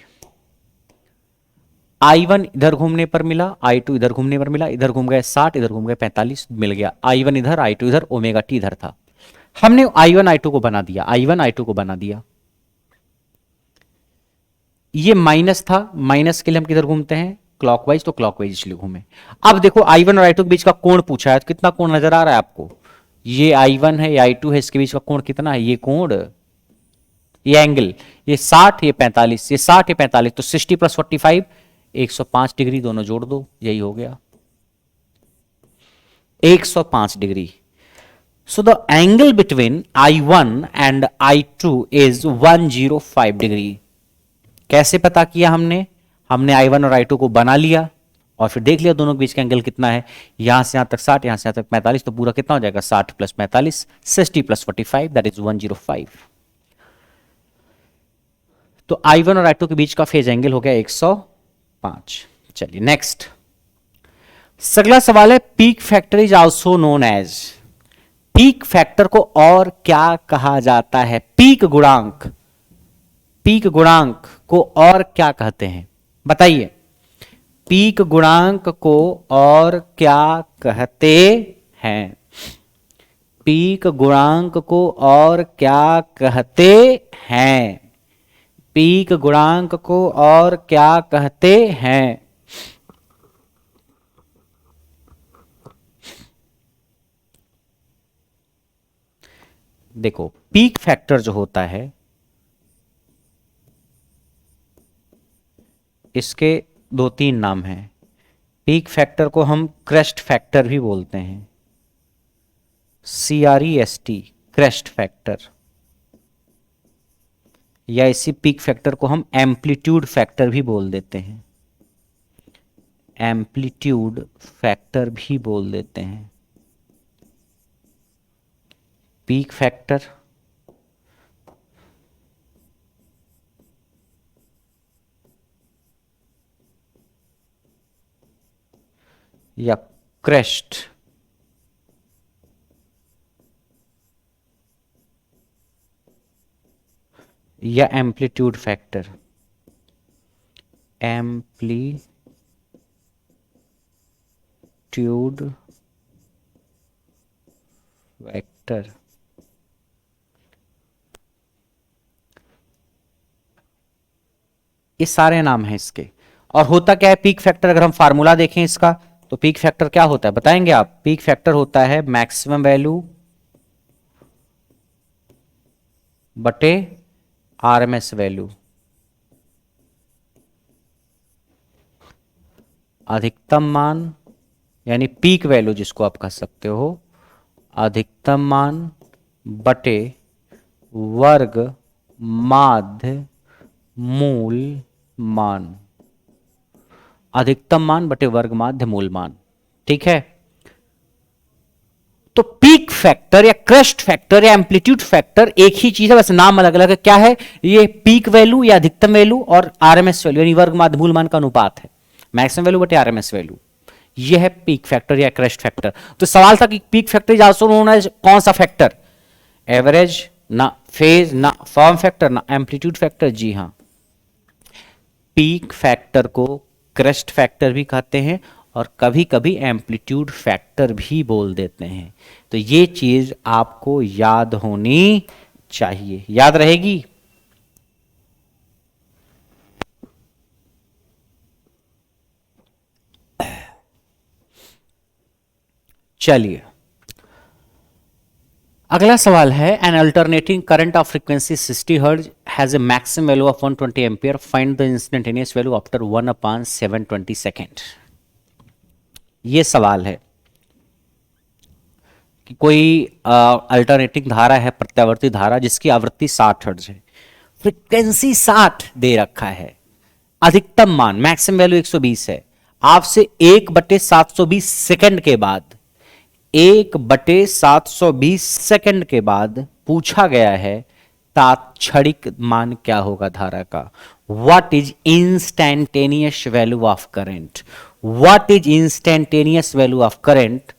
I1 इधर घूमने पर मिला, I2 इधर घूमने पर मिला, इधर घूम गए 60, इधर घूम गए 45, मिल गया, I1 इधर, I2 इधर, ओमेगा टी इधर था। हमने I1 I2 को बना दिया, I1 I2 को बना दिया। ये माइनस था, माइनस के लिए हम किधर घूमते हैं, क्लॉकवाइज, तो क्लॉकवाइज इसलिए घूमे। अब देखो I1 और I2 के बीच का कोण पूछा है, तो कितना कोण नजर आ रहा है आपको, ये I1 है, ये I2 है, इसके बीच का कोण कितना है, ये कोण, ये एंगल, ये 60, ये 45, ये 60, ये 45, तो 60 + 45 105 डिग्री, दोनों जोड़ दो, यही हो गया 105 degree. So the angle between I1 and I2 is 105 degree. कैसे पता किया हमने I1 और I2 को बना लिया और फिर देख लिया दोनों के बीच का एंगल कितना है, यहां से यहां तक 60, यहां से यहां तक 45, तो पूरा कितना हो जाएगा, 60 + 45, 60 + 45 दैट इज 105। तो I1 और I2 के बीच का फेज एंगल हो गया 105। चलिए नेक्स्ट, अगला सवाल है, peak factor is also known as, peak factor को और क्या कहा जाता है? पीक गुणांक, पीक गुणांक को और क्या कहते हैं बताइए? पीक गुणांक को और क्या कहते हैं? पीक गुणांक को और क्या कहते हैं? पीक गुणांक को और क्या कहते हैं? देखो, पीक फैक्टर जो होता है इसके दो तीन नाम हैं। पीक फैक्टर को हम क्रेस्ट फैक्टर भी बोलते हैं, CREST, क्रेस्ट फैक्टर, या इसी पीक फैक्टर को हम एम्पलीट्यूड फैक्टर भी बोल देते हैं, एम्पलीट्यूड फैक्टर भी बोल देते हैं। पीक फैक्टर या क्रेस्ट या एम्पलीट्यूड फैक्टर, एम्पलीट्यूड फैक्टर, ये सारे नाम हैं इसके। और होता क्या है पीक फैक्टर? अगर हम फार्मूला देखें इसका तो पीक फैक्टर क्या होता है बताएंगे आप? पीक फैक्टर होता है मैक्सिमम वैल्यू बटे RMS वैल्यू, अधिकतम मान यानी पीक वैल्यू जिसको आप कह सकते हो, अधिकतम मान बटे वर्ग माध्य मूल मान, अधिकतम मान बटे वर्ग माध्य मूल मान। ठीक है, तो पीक फैक्टर या क्रेस्ट फैक्टर या एम्पलीट्यूड फैक्टर एक ही चीज है, बस नाम अलग अलग है। क्या है ये? पीक वैल्यू या अधिकतम वैल्यू और RMS वैल्यू यानी वर्ग माध्य मूल मान का अनुपात है, मैक्सिमम वैल्यू बटे RMS वैल्यू। यह है पीक फैक्टर या क्रेस्ट फैक्टर। तो सवाल था कि peak factor is also known as कौन सा फैक्टर? एवरेज ना, फेज ना, फॉर्म फैक्टर ना, एम्पलीट्यूड फैक्टर। जी हां, पीक फैक्टर को क्रेस्ट फैक्टर भी कहते हैं और कभी कभी एम्पलीट्यूड फैक्टर भी बोल देते हैं। तो ये चीज आपको याद होनी चाहिए, याद रहेगी। चलिए अगला सवाल है, N alternating current of frequency 60 hertz has a maximum value of 120 ampere, find the instantaneous value after 1/720 second. ये सवाल है कि कोई अल्टरनेटिंग धारा है, प्रत्यावर्ती धारा, जिसकी आवृत्ति 60 हर्ट्ज है, फ्रीक्वेंसी 60 दे रखा है, अधिकतम मान मैक्सिमम वैल्यू 120 है। आपसे 1/720 सेकंड के बाद, 1/720 सेकंड के बाद पूछा गया है तात्क्षणिक मान क्या होगा धारा का। What is instantaneous value of current? What is instantaneous value of current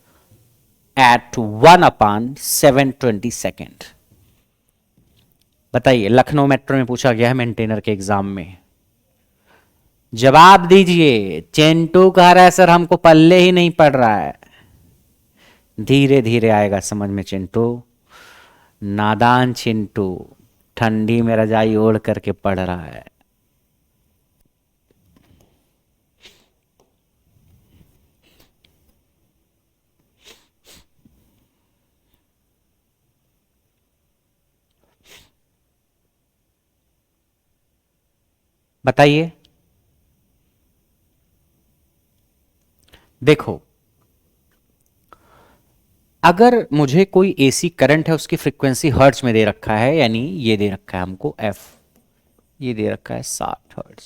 eight 1/720 second? बताइए, लखनऊ मेट्रो में पूछा गया है मेंटेनर के एग्जाम में। जवाब दीजिए। चिंटू कह रहा है सर हमको पल्ले ही नहीं पड़ रहा है। धीरे धीरे आएगा समझ में चिंटू, नादान चिंटू, ठंडी में रजाई ओढ़ करके पढ़ रहा है। बताइए। देखो, अगर मुझे कोई एसी करंट है, उसकी फ्रीक्वेंसी हर्ट्ज में दे रखा है, यानी ये दे रखा है हमको एफ, ये दे रखा है 60 हर्ट्ज।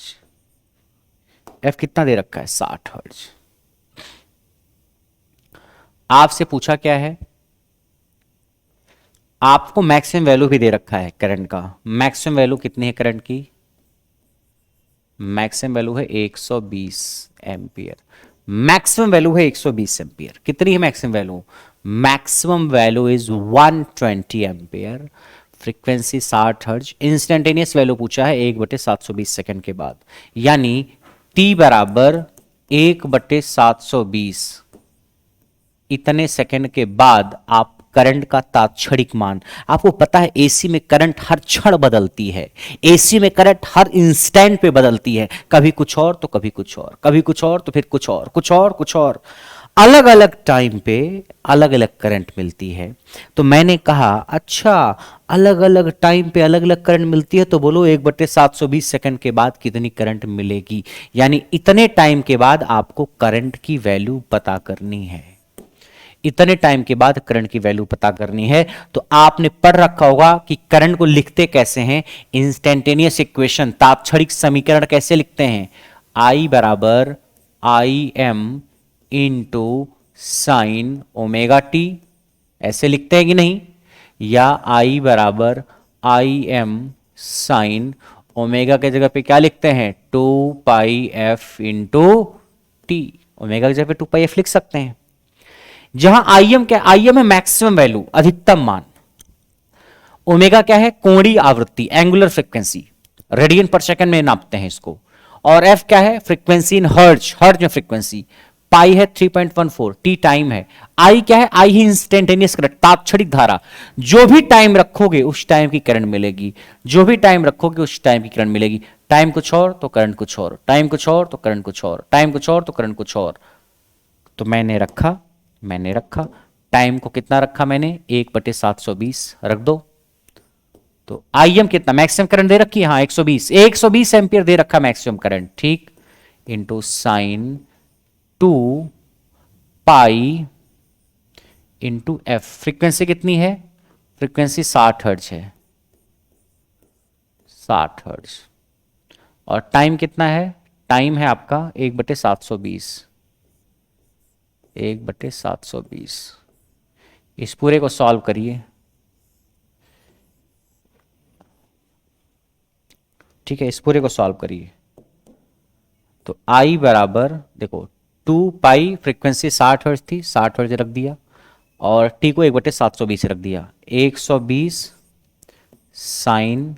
एफ कितना दे रखा है? 60 हर्ट्ज। आपसे पूछा क्या है? आपको मैक्सिमम वैल्यू भी दे रखा है करंट का। मैक्सिमम वैल्यू कितनी है करंट की? मैक्सिमम वैल्यू है 120 एम्पियर। मैक्सिमम वैल्यू है 120 एम्पियर। कितनी है maximum value? Maximum value is 120 ampere, frequency 60 हर्ज, इंस्टेंटेनियस वैल्यू पूछा है 1/720 सेकंड के बाद, यानी t बराबर 1/720 इतने सेकंड के बाद आप करंट का तात्क्षणिक मान, आपको पता है एसी में करंट हर क्षण बदलती है, एसी में करंट हर इंस्टेंट पे बदलती है, कभी कुछ और तो कभी कुछ और, कभी कुछ और तो फिर कुछ और, कुछ और कुछ और, अलग अलग टाइम पे अलग अलग करंट मिलती है। तो मैंने कहा अच्छा, अलग अलग टाइम पे अलग अलग करंट मिलती है, तो बोलो 1/720 सेकंड के बाद कितनी करंट मिलेगी, यानी इतने टाइम के बाद आपको करंट की वैल्यू पता करनी है, इतने टाइम के बाद करंट की वैल्यू पता करनी है। तो आपने पढ़ रखा होगा कि करंट को लिखते कैसे हैं, इंस्टेंटेनियस इक्वेशन, तात्क्षणिक समीकरण कैसे लिखते हैं, I बराबर I am into sine omega T, ऐसे लिखते हैं कि नहीं, या I बराबर आई एम साइन ओमेगा के जगह पे क्या लिखते हैं, 2πf इंटू टी, ओमेगा की जगह पे 2πf लिख सकते हैं। जहां आईएम क्या, आईएम है मैक्सिमम वैल्यू, अधिकतम मान, ओमेगा क्या है, कोणीय आवृत्ति, एंगुलर फ्रीक्वेंसी, रेडियन पर सेकंड में नापते हैं इसको, और एफ क्या है, फ्रीक्वेंसी इन हर्ज, हर्ज में फ्रीक्वेंसी, पाई है 3.14, टी टाइम है, आई क्या है, आई ही इंस्टेंटेनियस करंट, तात्क्षणिक धारा, जो भी टाइम रखोगे उस टाइम की करंट मिलेगी, जो भी टाइम रखोगे उस टाइम की करंट मिलेगी, टाइम कुछ और तो करंट कुछ और, टाइम कुछ और तो करंट कुछ और, टाइम कुछ और तो करंट कुछ और। तो मैंने रखा टाइम को, कितना रखा मैंने, 1/720 रख दो। तो आईएम कितना, मैक्सिमम करंट दे रखी है, हाँ 120 एम्पियर दे रखा मैक्सिमम करंट, ठीक, into sine 2 pi into F, frequency कितनी है, फ्रीक्वेंसी 60 हर्ज है, 60 हर्ज, और टाइम कितना है, टाइम है आपका 1/720, 1/720, इस पूरे को सॉल्व करिए, ठीक है, इस पूरे को सॉल्व करिए। तो I बराबर देखो 2 पाई, फ्रीक्वेंसी 60 हर्ट्ज थी, 60 हर्ट्ज रख दिया, और T को 1/720 रख दिया, 120 साइन,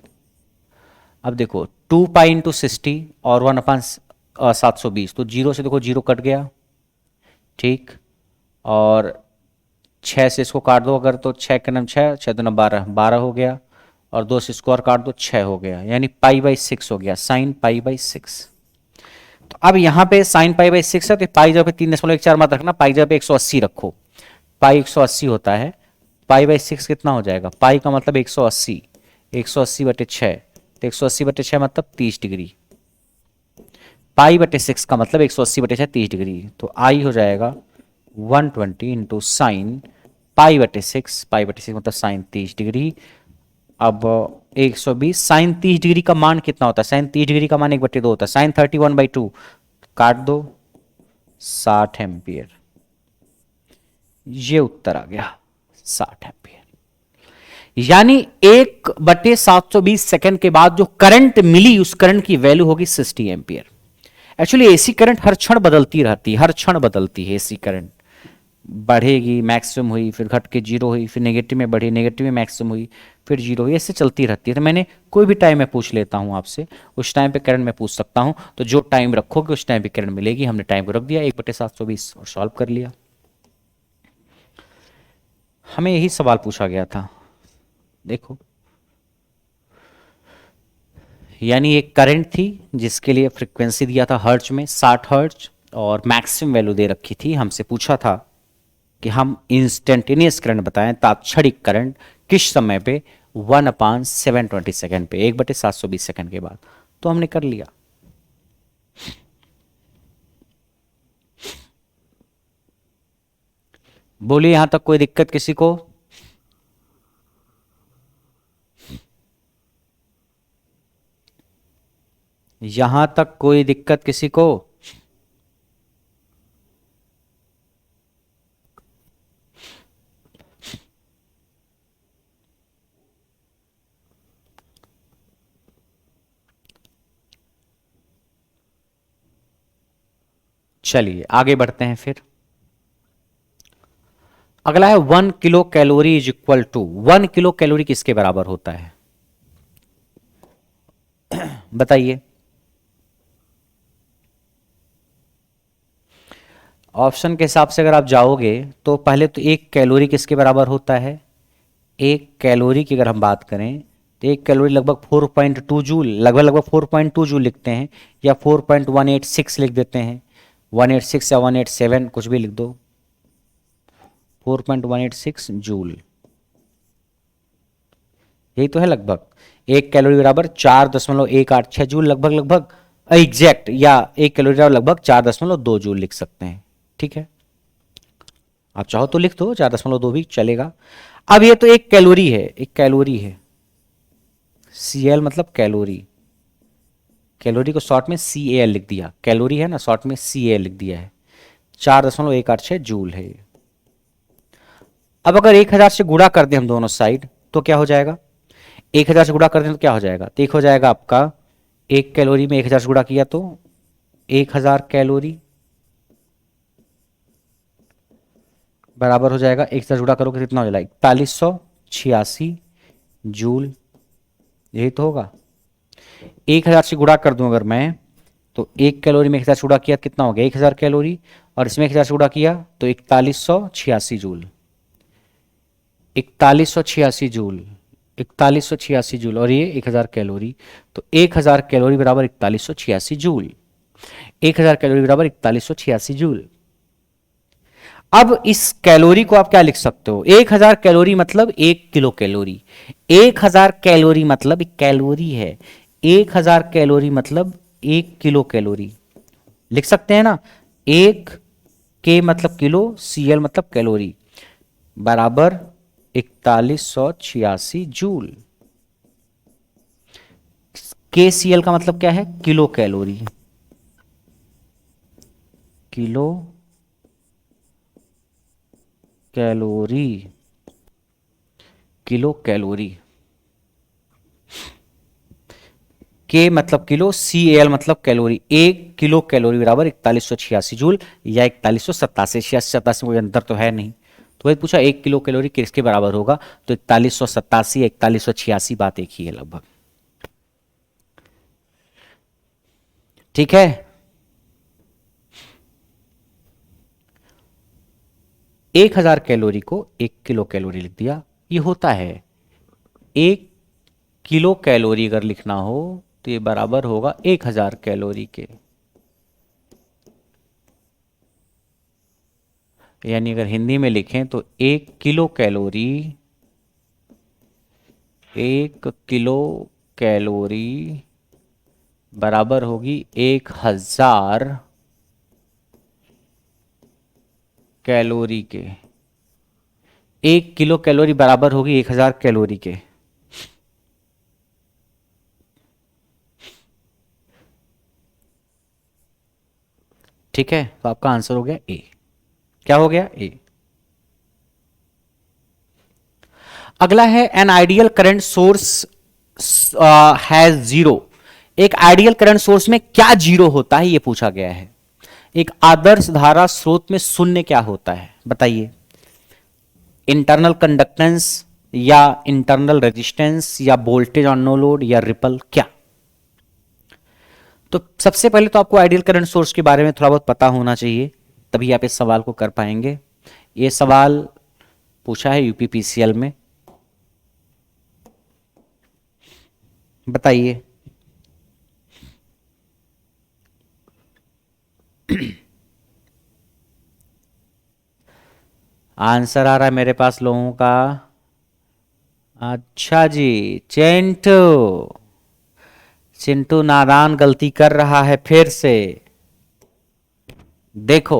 अब देखो 2 पाई इंटू 60 और 1/720, तो जीरो से देखो जीरो कट गया, ठीक, और 6 से इसको काट दो अगर, तो 6 के नाम 6, 6 दूना 12, 12 हो गया, और 2 से इसको और काट दो 6 हो गया, यानी पाई/6 हो गया, साइन पाई/6। तो अब यहां पे साइन पाई/6 है, तो पाई जगह पे 3.14 मत रखना, पाई जगह पे 180 रखो, पाई 180 होता है, पाई/6 कितना हो जाएगा, पाई का मतलब 180, 180/6, तो 180/6 मतलब 30 डिग्री, पाई/6 का मतलब 180/6 30 डिग्री, तो आई हो जाएगा 120 इंटू साइन पाई/6, पाई/6 मतलब साइन 30 डिग्री। अब 120 साइन 30 डिग्री का मान कितना होता है, साइन 30 डिग्री का मान 1/2 होता है, साइन 31/2 काट दो, 60 एम्पियर, ये उत्तर आ गया 60 एम्पियर। यानी 1/720 सेकंड के बाद जो करंट मिली उस करंट की वैल्यू होगी 60 एम्पियर। एक्चुअली एसी करंट हर क्षण बदलती रहती है, हर क्षण बदलती है एसी करंट, बढ़ेगी, मैक्सिमम हुई, फिर घट के जीरो हुई, फिर नेगेटिव में बढ़ी, नेगेटिव में मैक्सिमम हुई, फिर जीरो हुई, ऐसे चलती रहती है। तो मैंने कोई भी टाइम में पूछ लेता हूं आपसे, उस टाइम पे करंट मैं पूछ सकता हूं, तो जो टाइम रखोगे उस टाइम पे करंट मिलेगी। हमने टाइम को रख दिया 1/720 और सॉल्व कर लिया। हमें यही सवाल पूछा गया था, देखो, यानी एक करंट थी जिसके लिए फ्रीक्वेंसी दिया था हर्ट्ज में 60 हर्ट्ज, और मैक्सिमम वैल्यू दे रखी थी, हमसे पूछा था कि हम इंस्टेंटेनियस करंट बताएं, तात्क्षणिक करंट किस समय पे, 1/720 सेकंड पे, 1/720 सेकंड के बाद, तो हमने कर लिया। बोलिए यहां तक कोई दिक्कत किसी को, यहां तक कोई दिक्कत किसी को, चलिए आगे बढ़ते हैं फिर। अगला है 1 kilocalorie is equal to, 1 kilocalorie किसके बराबर होता है बताइए। ऑप्शन के हिसाब से अगर आप जाओगे तो पहले तो 1 कैलोरी किसके बराबर होता है, 1 कैलोरी की अगर हम बात करें तो 1 कैलोरी लगभग 4.2 जूल, लगभग लगभग 4.2 जूल लिखते हैं, या 4.186 लिख देते हैं, 186 या 187 कुछ भी लिख दो, 4.186 जूल, यही तो है लगभग। 1 कैलोरी बराबर 4.186 जूल, लगभग लगभग एग्जैक्ट, या 1 कैलोरी बराबर लगभग 4.2 जूल लिख सकते हैं। ठीक है, आप चाहो तो लिख दो 4.2 भी चलेगा। अब ये तो 1 कैलोरी है, 1 कैलोरी है, Cl मतलब कैलोरी, कैलोरी को शॉर्ट में Cal लिख दिया, कैलोरी है ना, शॉर्ट में Cal लिख दिया है, 4.186 जूल है। अब अगर 1000 से गुणा कर दें हम दोनों साइड तो क्या हो जाएगा, 1000 से गुणा कर दें तो क्या हो जाएगा, तो एक हो जाएगा आपका 1 कैलोरी में 1000 से गुणा किया तो 1000 कैलोरी बराबर हो जाएगा, 1000 से गुणा करोगे कितना हो जाएगा 4186 जूल, यही तो होगा। 1000 से गुणा कर दूं अगर मैं तो 1 कैलोरी में 1000 से गुणा किया कितना हो गया 1000 कैलोरी, और इसमें 1000 से गुणा किया तो 4186 जूल, 4186 जूल, 4186 जूल, और ये 1000 कैलोरी, तो 1000 कैलोरी बराबर 4186 जूल, 1000 कैलोरी बराबर 4186 जूल। अब इस कैलोरी को आप क्या लिख सकते हो, 1000 कैलोरी मतलब 1 किलो कैलोरी, 1000 कैलोरी मतलब कैलोरी है, 1000 कैलोरी मतलब 1 किलो कैलोरी लिख सकते हैं ना, 1 मतलब किलो, Cl मतलब कैलोरी, बराबर 4186 जूल। KCl का मतलब क्या है, kilo calorie, kilo calorie, kilo calorie, के मतलब किलो, Cl मतलब कैलोरी, 1 किलो कैलोरी बराबर 4186 जूल या 4187, 86 में कोई अंतर तो है नहीं, तो वही पूछा 1 किलो कैलोरी किसके बराबर होगा, तो 4187 4186 बात एक ही है लगभग। ठीक है, एक 1000 कैलोरी को 1 किलो कैलोरी लिख दिया, ये होता है 1 किलो कैलोरी अगर लिखना हो तो ये बराबर होगा 1000 कैलोरी के, यानी अगर हिंदी में लिखें तो 1 किलो कैलोरी, 1 किलो कैलोरी बराबर होगी 1000 कैलोरी के, 1 किलो कैलोरी बराबर होगी 1000 कैलोरी के। ठीक है, तो आपका आंसर हो गया ए, क्या हो गया ए। अगला है an ideal current source has zero, एक आइडियल करंट सोर्स में क्या जीरो होता है ये पूछा गया है। एक आदर्श धारा स्रोत में शून्य क्या होता है बताइए, इंटरनल कंडक्टेंस या इंटरनल रेजिस्टेंस या वोल्टेज ऑन नो लोड या रिपल, क्या। तो सबसे पहले तो आपको आइडियल करंट सोर्स के बारे में थोड़ा बहुत पता होना चाहिए, तभी आप इस सवाल को कर पाएंगे। ये सवाल पूछा है यूपीपीसीएल में, बताइए। आंसर आ रहा है मेरे पास लोगों का, अच्छा जी, चिंटू, चिंटू नादान गलती कर रहा है फिर से। देखो,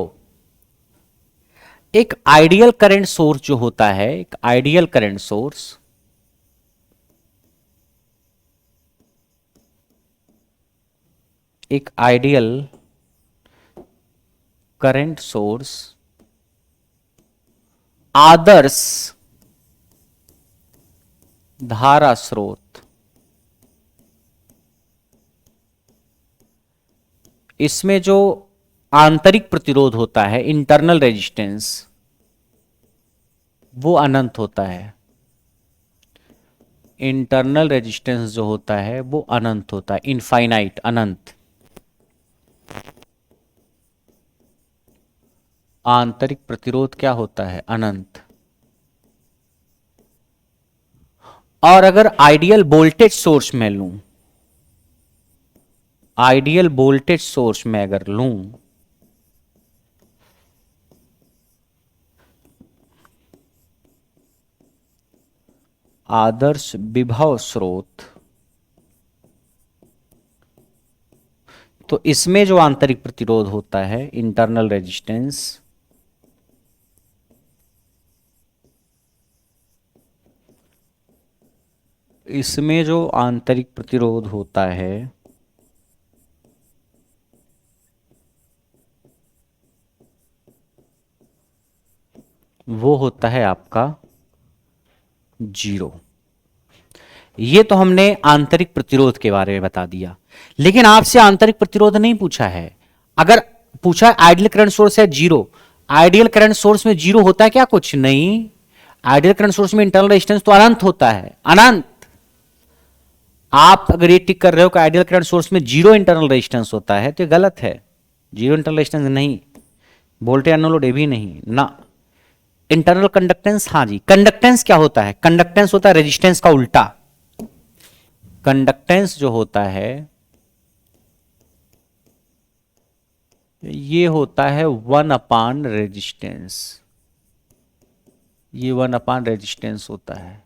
एक आइडियल करंट सोर्स जो होता है, एक आइडियल करंट सोर्स, एक आइडियल करंट सोर्स आदर्श धारा स्रोत, इसमें जो आंतरिक प्रतिरोध होता है, इंटरनल रेजिस्टेंस, वो अनंत होता है। इंटरनल रेजिस्टेंस जो होता है वो अनंत होता है, इनफाइनाइट, अनंत। आंतरिक प्रतिरोध क्या होता है? अनंत। और अगर आइडियल वोल्टेज सोर्स में लूं, आइडियल वोल्टेज सोर्स में अगर लूं, आदर्श विभव स्रोत, तो इसमें जो आंतरिक प्रतिरोध होता है, इंटरनल रेजिस्टेंस, इसमें जो आंतरिक प्रतिरोध होता है वो होता है आपका 0। ये तो हमने आंतरिक प्रतिरोध के बारे में बता दिया, लेकिन आपसे आंतरिक प्रतिरोध नहीं पूछा है। अगर पूछा है आइडियल करंट सोर्स है 0, आइडियल करंट सोर्स में 0 होता है क्या? कुछ नहीं। आइडियल करंट सोर्स में इंटरनल रेजिस्टेंस तो अनंत होता है, अनंत। आप अगर ये टिक कर रहे हो कि आइडियल करंट सोर्स में 0 इंटरनल रेजिस्टेंस होता है, तो ये गलत है। 0 इंटरनल रेजिस्टेंस नहीं, वोल्टेज अनलोड भी नहीं ना। इंटरनल कंडक्टेंस, हाँ जी। कंडक्टेंस क्या होता है? कंडक्टेंस होता है रेजिस्टेंस का उल्टा। कंडक्टेंस जो होता है ये होता है 1/, रेजिस्टेंस। ये 1/, रेजिस्टेंस होता है।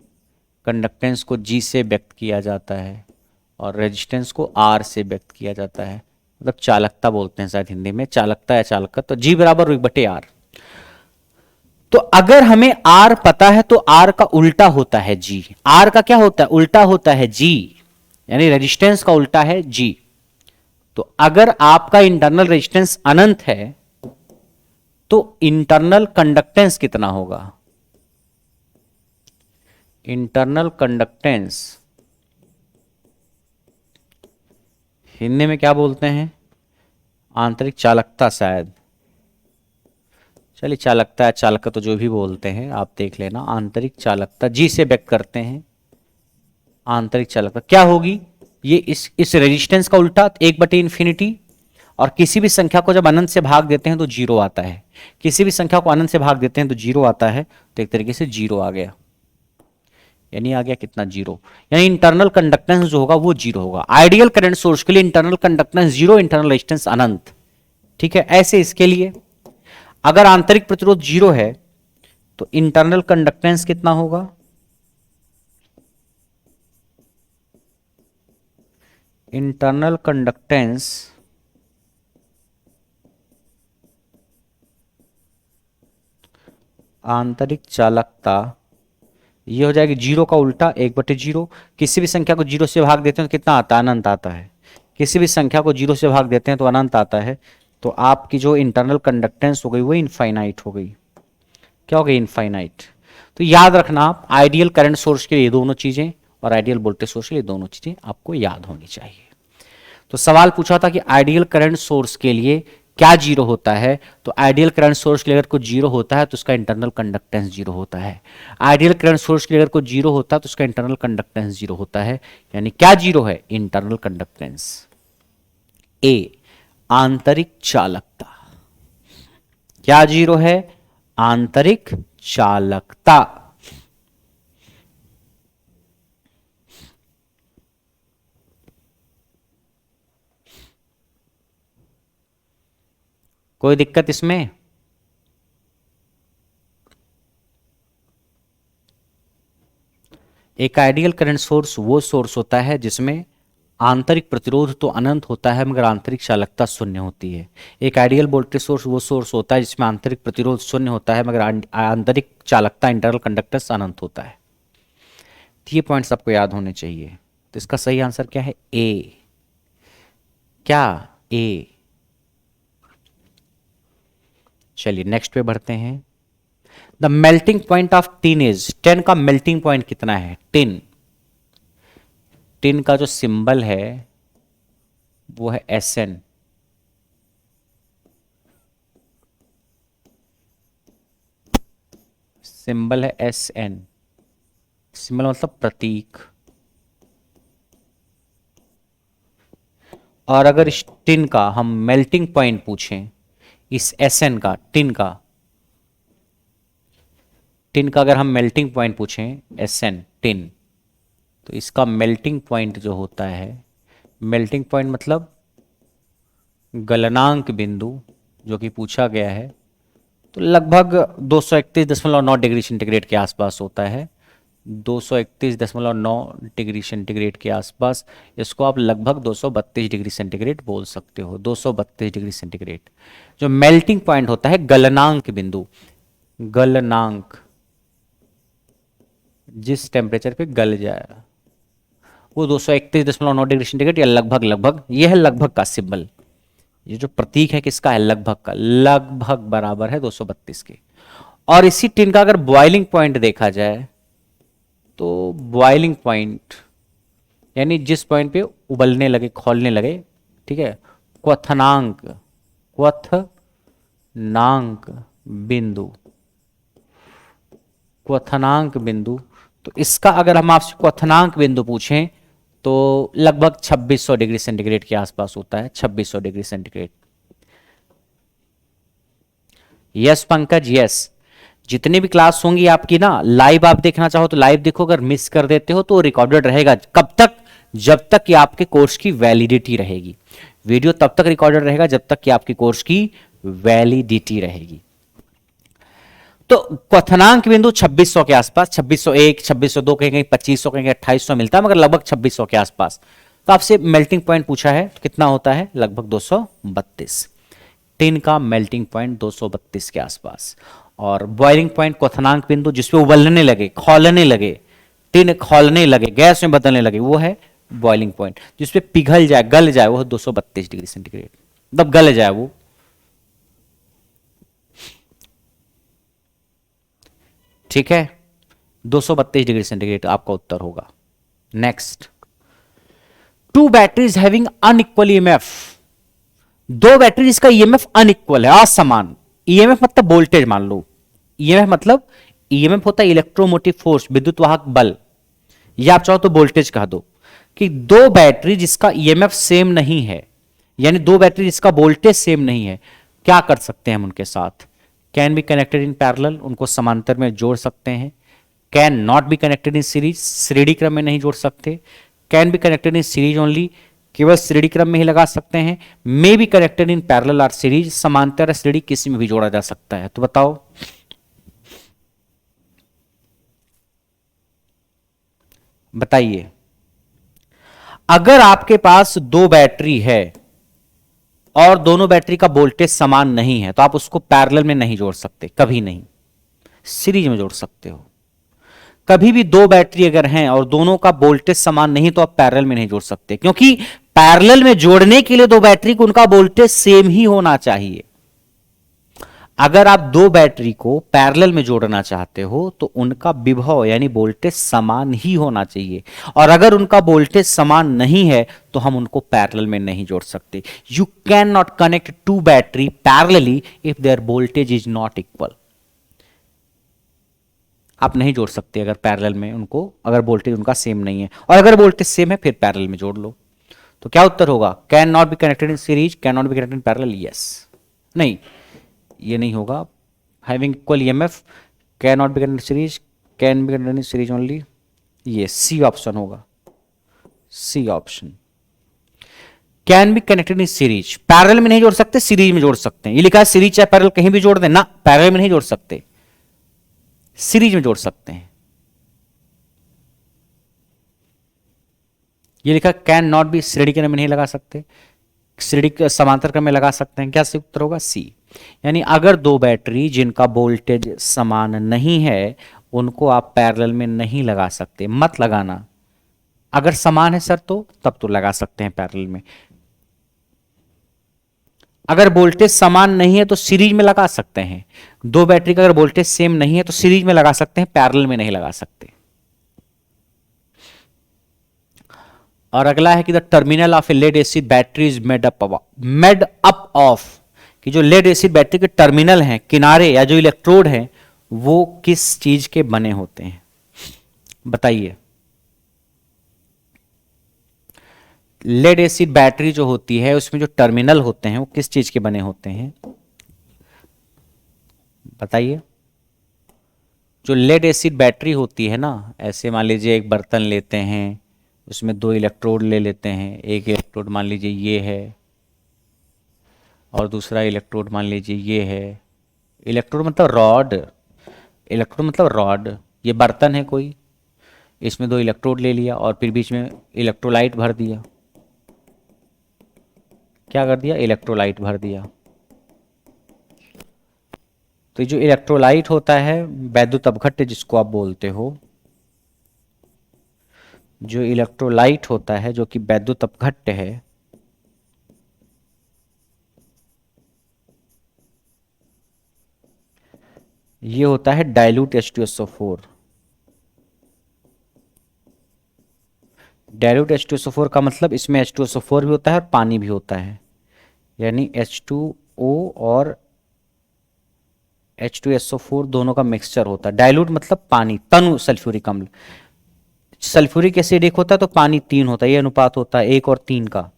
कंडक्टेंस को G से व्यक्त किया जाता है और रेजिस्टेंस को R से व्यक्त किया जाता है। मतलब चालकता बोलते हैं शायद हिंदी में, चालकता या चालकता। तो G बराबर 1/R। तो अगर हमें R पता है तो R का उल्टा होता है G। R का क्या होता है? उल्टा होता है G, यानी रेजिस्टेंस का उल्टा है G। तो अगर आपका इंटरनल रेजिस्टेंस अनंत है तो इंटरनल कंडक्टेंस कितना होगा? इंटरनल कंडक्टेंस हिंदी में क्या बोलते हैं? आंतरिक चालकता शायद। चलिए चालकता है, चालकता तो जो भी बोलते हैं आप देख लेना। आंतरिक चालकता G से व्यक्त करते हैं। आंतरिक चालकता क्या होगी? ये इस रेजिस्टेंस का उल्टा 1/∞। और किसी भी संख्या को जब अनंत से भाग देते हैं तो 0 आता है। किसी भी संख्या को अनंत से भाग देते हैं तो 0 आता है। तो एक तरीके से 0 आ गया, यानी आ गया कितना? 0। यानी इंटरनल कंडक्टेंस जो होगा वो 0 होगा। आइडियल करंट सोर्स के लिए इंटरनल कंडक्टेंस 0, इंटरनल रेजिस्टेंस अनंत। ठीक है। ऐसे इसके लिए अगर आंतरिक प्रतिरोध 0 है तो इंटरनल कंडक्टेंस कितना होगा? इंटरनल कंडक्टेंस आंतरिक चालकता ये हो जाएगी 0 का उल्टा 1/0। किसी भी संख्या को 0 से भाग देते हैं तो कितना आता है? अनंत आता है। किसी भी संख्या को 0 से भाग देते हैं तो अनंत आता है। तो आपकी जो इंटरनल कंडक्टेंस हो गई वो इनफाइनाइट हो गई। क्या हो गई? इनफाइनाइट। तो याद रखना आप, आइडियल करंट सोर्स के लिए दोनों चीजें और आइडियल वोल्टेज सोर्स के लिए दोनों चीजें आपको याद होनी चाहिए। तो सवाल पूछा था कि आइडियल करंट सोर्स के लिए क्या 0 होता है? तो आइडियल करंट सोर्स के लिए अगर कुछ 0 होता है तो उसका इंटरनल कंडक्टेंस 0 होता है। आइडियल करंट सोर्स के लिए अगर कुछ 0 होता है तो उसका इंटरनल कंडक्टेंस 0 होता है। यानी क्या 0 है? Internal conductance. ए, आंतरिक चालकता। क्या 0 है? आंतरिक चालकता। कोई दिक्कत इसमें? एक आइडियल करंट सोर्स वो सोर्स होता है जिसमें आंतरिक प्रतिरोध तो अनंत होता है मगर आंतरिक चालकता शून्य होती है। एक आइडियल वोल्टेज सोर्स वो सोर्स होता है जिसमें आंतरिक प्रतिरोध शून्य होता है मगर आंतरिक चालकता, इंटरनल कंडक्टेंस अनंत होता है। तो ये पॉइंट्स आपको याद होने चाहिए। तो इसका सही आंसर क्या है? ए। क्या? ए। चलिए नेक्स्ट पे बढ़ते हैं। The melting point of tin is, tin का मेल्टिंग पॉइंट कितना है? टिन, टिन का जो सिंबल है वो है SN। सिंबल है SN, सिंबल मतलब प्रतीक। और अगर इस टिन का हम मेल्टिंग पॉइंट पूछें, इस SN का, टिन का अगर हम मेल्टिंग पॉइंट पूछें, SN टिन, तो इसका मेल्टिंग पॉइंट जो होता है, मेल्टिंग पॉइंट मतलब गलनांक बिंदु जो कि पूछा गया है, तो लगभग 231.9 डिग्री सेंटीग्रेड के आसपास होता है। 231.9 डिग्री सेंटीग्रेड के आसपास, इसको आप लगभग 232 डिग्री सेंटीग्रेड बोल सकते हो। 232 डिग्री सेंटीग्रेड जो मेल्टिंग पॉइंट होता है, गलनांक बिंदु, गलनांक, जिस टेम्परेचर पे गल जाए वो 231.9 डिग्री सेंटीग्रेड, या लगभग, यह है लगभग का सिंबल। ये जो प्रतीक है किसका है, लगभग का, लगभग बराबर है 232 के। और इसी टिन का अगर बॉइलिंग पॉइंट देखा जाए, तो बॉइलिंग पॉइंट यानी जिस पॉइंट पे उबलने लगे, खौलने लगे, ठीक है, क्वथनांक, क्वथनांक बिंदु, क्वथनांक बिंदु, तो इसका अगर हम आपसे क्वथनांक बिंदु पूछें तो लगभग 2600 डिग्री सेंटीग्रेड के आसपास होता है। 2600 degree centigrade. Yes Pankaj, yes. जितनी भी क्लास होंगी आपकी ना, लाइव आप देखना चाहो तो लाइव देखो, अगर मिस कर देते हो तो रिकॉर्डेड रहेगा। कब तक? जब तक कि आपके कोर्स की वैलिडिटी रहेगी। वीडियो तब तक रिकॉर्डेड रहेगा जब तक कि आपकी कोर्स की वैलिडिटी रहेगी। तो क्वथनांक बिंदु 2600 के आसपास, 2601, 2602, कहीं कहीं 2500, कहीं कहीं 2800 मिलता है, मगर लगभग 2600 के आसपास। तो आपसे मेल्टिंग पॉइंट पूछा है तो कितना होता है, लगभग 232। टिन का मेल्टिंग पॉइंट 232 के आसपास। और बॉइलिंग पॉइंट क्वथनांक बिंदु जिसपे उबलने लगे, खौलने लगे, टिन खौलने लगे, गैस में बदलने लगे, वो है बॉइलिंग पॉइंट। जिसपे पिघल जाए, गल जाए, वो है 232 डिग्री सेंटीग्रेड, मतलब गल जाए वो। ठीक है, 232 डिग्री सेंटीग्रेड आपका उत्तर होगा। Next, two batteries having unequal EMF. दो बैटरी जिसका ईएमएफ अनइक्वल है, असमान। ईएमएफ मतलब वोल्टेज मान लो, ईएमएफ मतलब, ईएमएफ होता है इलेक्ट्रोमोटिव फोर्स, विद्युत वाहक बल, या आप चाहो तो वोल्टेज कह दो। कि दो बैटरी जिसका ईएमएफ सेम नहीं है, यानी दो बैटरी जिसका वोल्टेज सेम नहीं है, क्या कर सकते हैं हम उनके साथ? Can be connected in parallel, उनको समांतर में जोड़ सकते हैं। Can not be connected in series, श्रेणी क्रम में नहीं जोड़ सकते। Can be connected in series only, केवल श्रेणी क्रम में ही लगा सकते हैं। May be connected in parallel R series, समांतर श्रेणी किसी में भी जोड़ा जा सकता है। तो बताओ, बताइए। अगर आपके पास दो बैटरी है और दोनों बैटरी का वोल्टेज समान नहीं है, तो आप उसको पैरेलल में नहीं जोड़ सकते, कभी नहीं। सीरीज में जोड़ सकते हो। कभी भी दो बैटरी अगर हैं और दोनों का वोल्टेज समान नहीं, तो आप पैरेलल में नहीं जोड़ सकते, क्योंकि पैरेलल में जोड़ने के लिए दो बैटरी को उनका वोल्टेज सेम ही होना चाहिए। अगर आप दो बैटरी को पैरेलल में जोड़ना चाहते हो तो उनका विभव यानी वोल्टेज समान ही होना चाहिए, और अगर उनका वोल्टेज समान नहीं है तो हम उनको पैरेलल में नहीं जोड़ सकते। You can not connect two battery parallelly if their voltage is not equal. आप नहीं जोड़ सकते अगर पैरेलल में उनको, अगर वोल्टेज उनका सेम नहीं है। और अगर वोल्टेज सेम है फिर पैरेलल में जोड़ लो। तो क्या उत्तर होगा? Can not be connected in series, can not be connected in parallel, yes. नहीं, ये नहीं होगा। Having equal EMF, can not be connected in series, can be connected in series only, ये सी ऑप्शन होगा। C option, can be connected in series. Parallel में नहीं जोड़ सकते, सीरीज में जोड़ सकते हैं। ये लिखा है सीरीज चाहे पैरेलल कहीं भी जोड़ दें ना, पैरेलल में नहीं जोड़ सकते, सीरीज में जोड़ सकते हैं। ये लिखा कैन नॉट बी, श्रेणी क्रम में नहीं लगा सकते, श्रेणी समांतर क्रम में लगा सकते हैं। क्या सही उत्तर होगा? सी। यानी अगर दो बैटरी जिनका वोल्टेज समान नहीं है उनको आप पैरेलल में नहीं लगा सकते, मत लगाना। अगर समान है सर तो तब तो लगा सकते हैं पैरेलल में। अगर वोल्टेज समान नहीं है तो सीरीज में लगा सकते हैं। दो बैटरी का अगर वोल्टेज सेम नहीं है तो सीरीज में लगा सकते हैं, पैरेलल में नहीं लगा सकते। और अगला है कि the terminal of a lead acid battery is made up of, कि जो लेड एसिड बैटरी के टर्मिनल हैं, किनारे या जो इलेक्ट्रोड हैं, वो किस चीज के बने होते हैं, बताइए। लेड एसिड बैटरी जो होती है उसमें जो टर्मिनल होते हैं वो किस चीज के बने होते हैं, बताइए। जो लेड एसिड बैटरी होती है ना, ऐसे मान लीजिए एक बर्तन लेते हैं, उसमें दो इलेक्ट्रोड ले लेते हैं, एक इलेक्ट्रोड मान लीजिए ये है और दूसरा इलेक्ट्रोड मान लीजिए ये है। इलेक्ट्रोड मतलब रॉड, इलेक्ट्रोड मतलब रॉड। ये बर्तन है कोई, इसमें दो इलेक्ट्रोड ले लिया और फिर बीच में इलेक्ट्रोलाइट भर दिया। क्या कर दिया, इलेक्ट्रोलाइट भर दिया। तो जो इलेक्ट्रोलाइट होता है वैद्युत अपघट्य जिसको आप बोलते हो, जो इलेक्ट्रोलाइट होता है जो कि वैद्युत अपघट्य है, ये होता है डाइल्यूट H2SO4। डाइल्यूट H2SO4 का मतलब इसमें H2SO4 भी होता है और पानी भी होता है, यानी H2O और H2SO4 दोनों का मिक्सचर होता है। डाइल्यूट मतलब पानी, तनु सल्फ्यूरिक अम्ल। सल्फ्यूरिक एसिड एक होता है तो पानी 3 होता है, ये अनुपात होता है 1 और 3 का,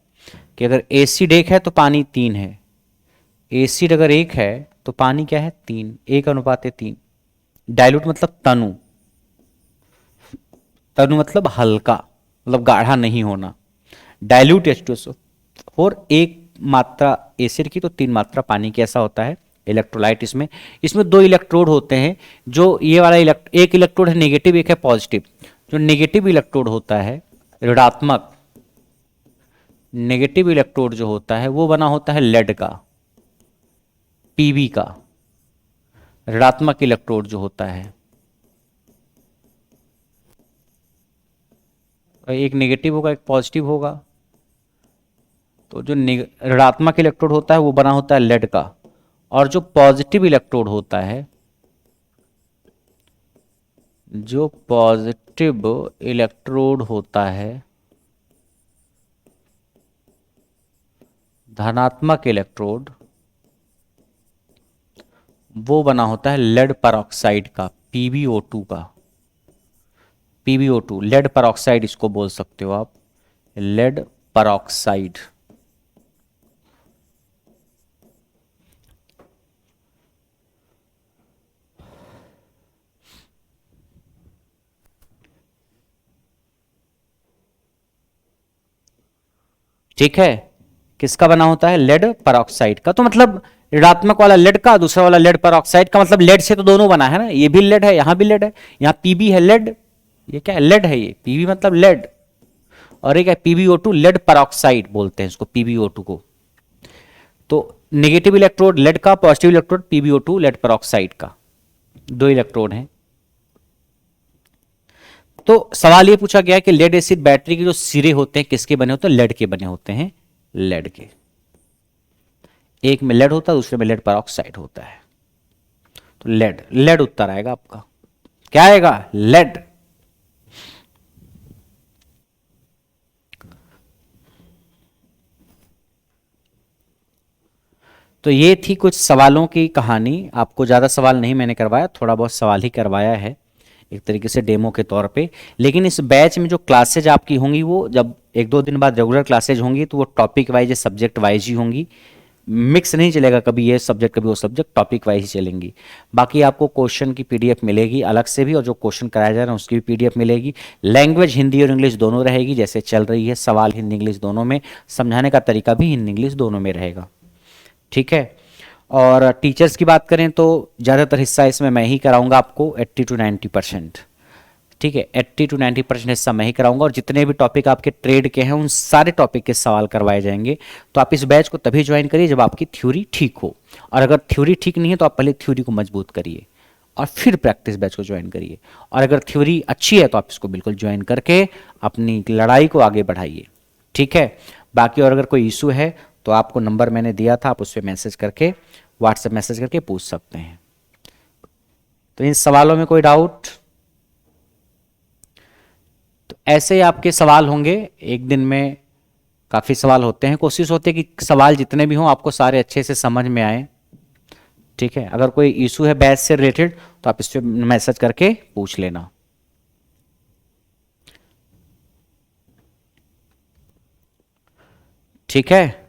कि अगर एसिड 1 है तो पानी 3 है, एसिड अगर 1 है तो पानी क्या है 3, 1 अनुपात है 3। डाइल्यूट मतलब तनु, तनु मतलब हल्का, मतलब गाढ़ा नहीं होना। डाइल्यूट H2SO4 एक मात्रा एसिड की तो 3 मात्रा पानी की, ऐसा होता है इलेक्ट्रोलाइट। इसमें इसमें दो इलेक्ट्रोड होते हैं, जो ये वाला एक इलेक्ट्रोड है नेगेटिव, एक है पॉजिटिव। जो नेगेटिव इलेक्ट्रोड होता है, ऋणात्मक नेगेटिव इलेक्ट्रोड जो होता है वो बना होता है लेड का, पीबी का। ऋणात्मक इलेक्ट्रोड जो होता है, एक नेगेटिव होगा एक पॉजिटिव होगा, तो जो ऋणात्मक इलेक्ट्रोड होता है वो बना होता है लेड का। और जो पॉजिटिव इलेक्ट्रोड होता है, जो पॉजिटिव इलेक्ट्रोड होता है, धनात्मक इलेक्ट्रोड, वो बना होता है लेड परऑक्साइड का, PbO2 का। PbO2 लेड परऑक्साइड इसको बोल सकते हो आप, लेड परऑक्साइड। ठीक है, किसका बना होता है, लेड परऑक्साइड का। तो मतलब ऋणात्मक वाला लेड का, दूसरा वाला लेड परऑक्साइड का, मतलब लेड से तो दोनों बना है ना, ये भी लेड है यहां भी लेड है, यहाँ पीबी है लेड, ये क्या है लेड है, ये पीबी मतलब लेड, और एक है PbO2 लेड परऑक्साइड बोलते हैं इसको, PbO2 को। तो नेगेटिव इलेक्ट्रोड लेड का, positive electrode PbO2 lead peroxide का, दो इलेक्ट्रोड हैं। तो सवाल ये पूछा गया है कि लेड एसिड बैटरी के जो सिरे होते हैं किसके बने होते हैं, लेड के बने होते हैं, लेड के। एक में लेड होता है दूसरे में लेड परऑक्साइड होता है, तो लेड, लेड उत्तर आएगा आपका। क्या आएगा, लेड। तो ये थी कुछ सवालों की कहानी। आपको ज़्यादा सवाल नहीं मैंने करवाया, थोड़ा बहुत सवाल ही करवाया है एक तरीके से डेमो के तौर पे। लेकिन इस बैच में जो क्लासेज आपकी होंगी वो जब 1-2 दिन बाद रेगुलर क्लासेज होंगी तो वो टॉपिक वाइज, सब्जेक्ट वाइज ही होंगी, मिक्स नहीं चलेगा, कभी ये सब्जेक्ट कभी वो सब्जेक्ट, टॉपिक वाइज ही चलेंगी। बाकी आपको क्वेश्चन की PDF मिलेगी अलग से भी, और जो क्वेश्चन कराया जा रहा है उसकी भी PDF मिलेगी। लैंग्वेज हिंदी और इंग्लिश दोनों रहेगी जैसे चल रही है, सवाल हिंदी इंग्लिश दोनों में, समझाने का तरीका भी हिंदी इंग्लिश दोनों में रहेगा। ठीक है, और टीचर्स की बात करें तो ज़्यादातर हिस्सा इसमें मैं ही कराऊंगा आपको, 80 to 90%। ठीक है, 80 to 90% हिस्सा मैं ही कराऊंगा, और जितने भी टॉपिक आपके ट्रेड के हैं उन सारे टॉपिक के सवाल करवाए जाएंगे। तो आप इस बैच को तभी ज्वाइन करिए जब आपकी थ्योरी ठीक हो, और अगर थ्योरी ठीक नहीं है तो आप पहले थ्योरी को मजबूत करिए और फिर प्रैक्टिस बैच को ज्वाइन करिए। और अगर थ्योरी अच्छी है तो आप इसको बिल्कुल ज्वाइन करके अपनी लड़ाई को आगे बढ़ाइए। ठीक है, बाकी और अगर कोई इशू है तो आपको नंबर मैंने दिया था, आप उस पर मैसेज करके, व्हाट्सएप मैसेज करके पूछ सकते हैं। तो इन सवालों में कोई डाउट? तो ऐसे ही आपके सवाल होंगे, एक दिन में काफ़ी सवाल होते हैं, कोशिश होती है कि सवाल जितने भी हों आपको सारे अच्छे से समझ में आए। ठीक है, अगर कोई इशू है बैच से रिलेटेड तो आप इस पे मैसेज करके पूछ लेना। ठीक है।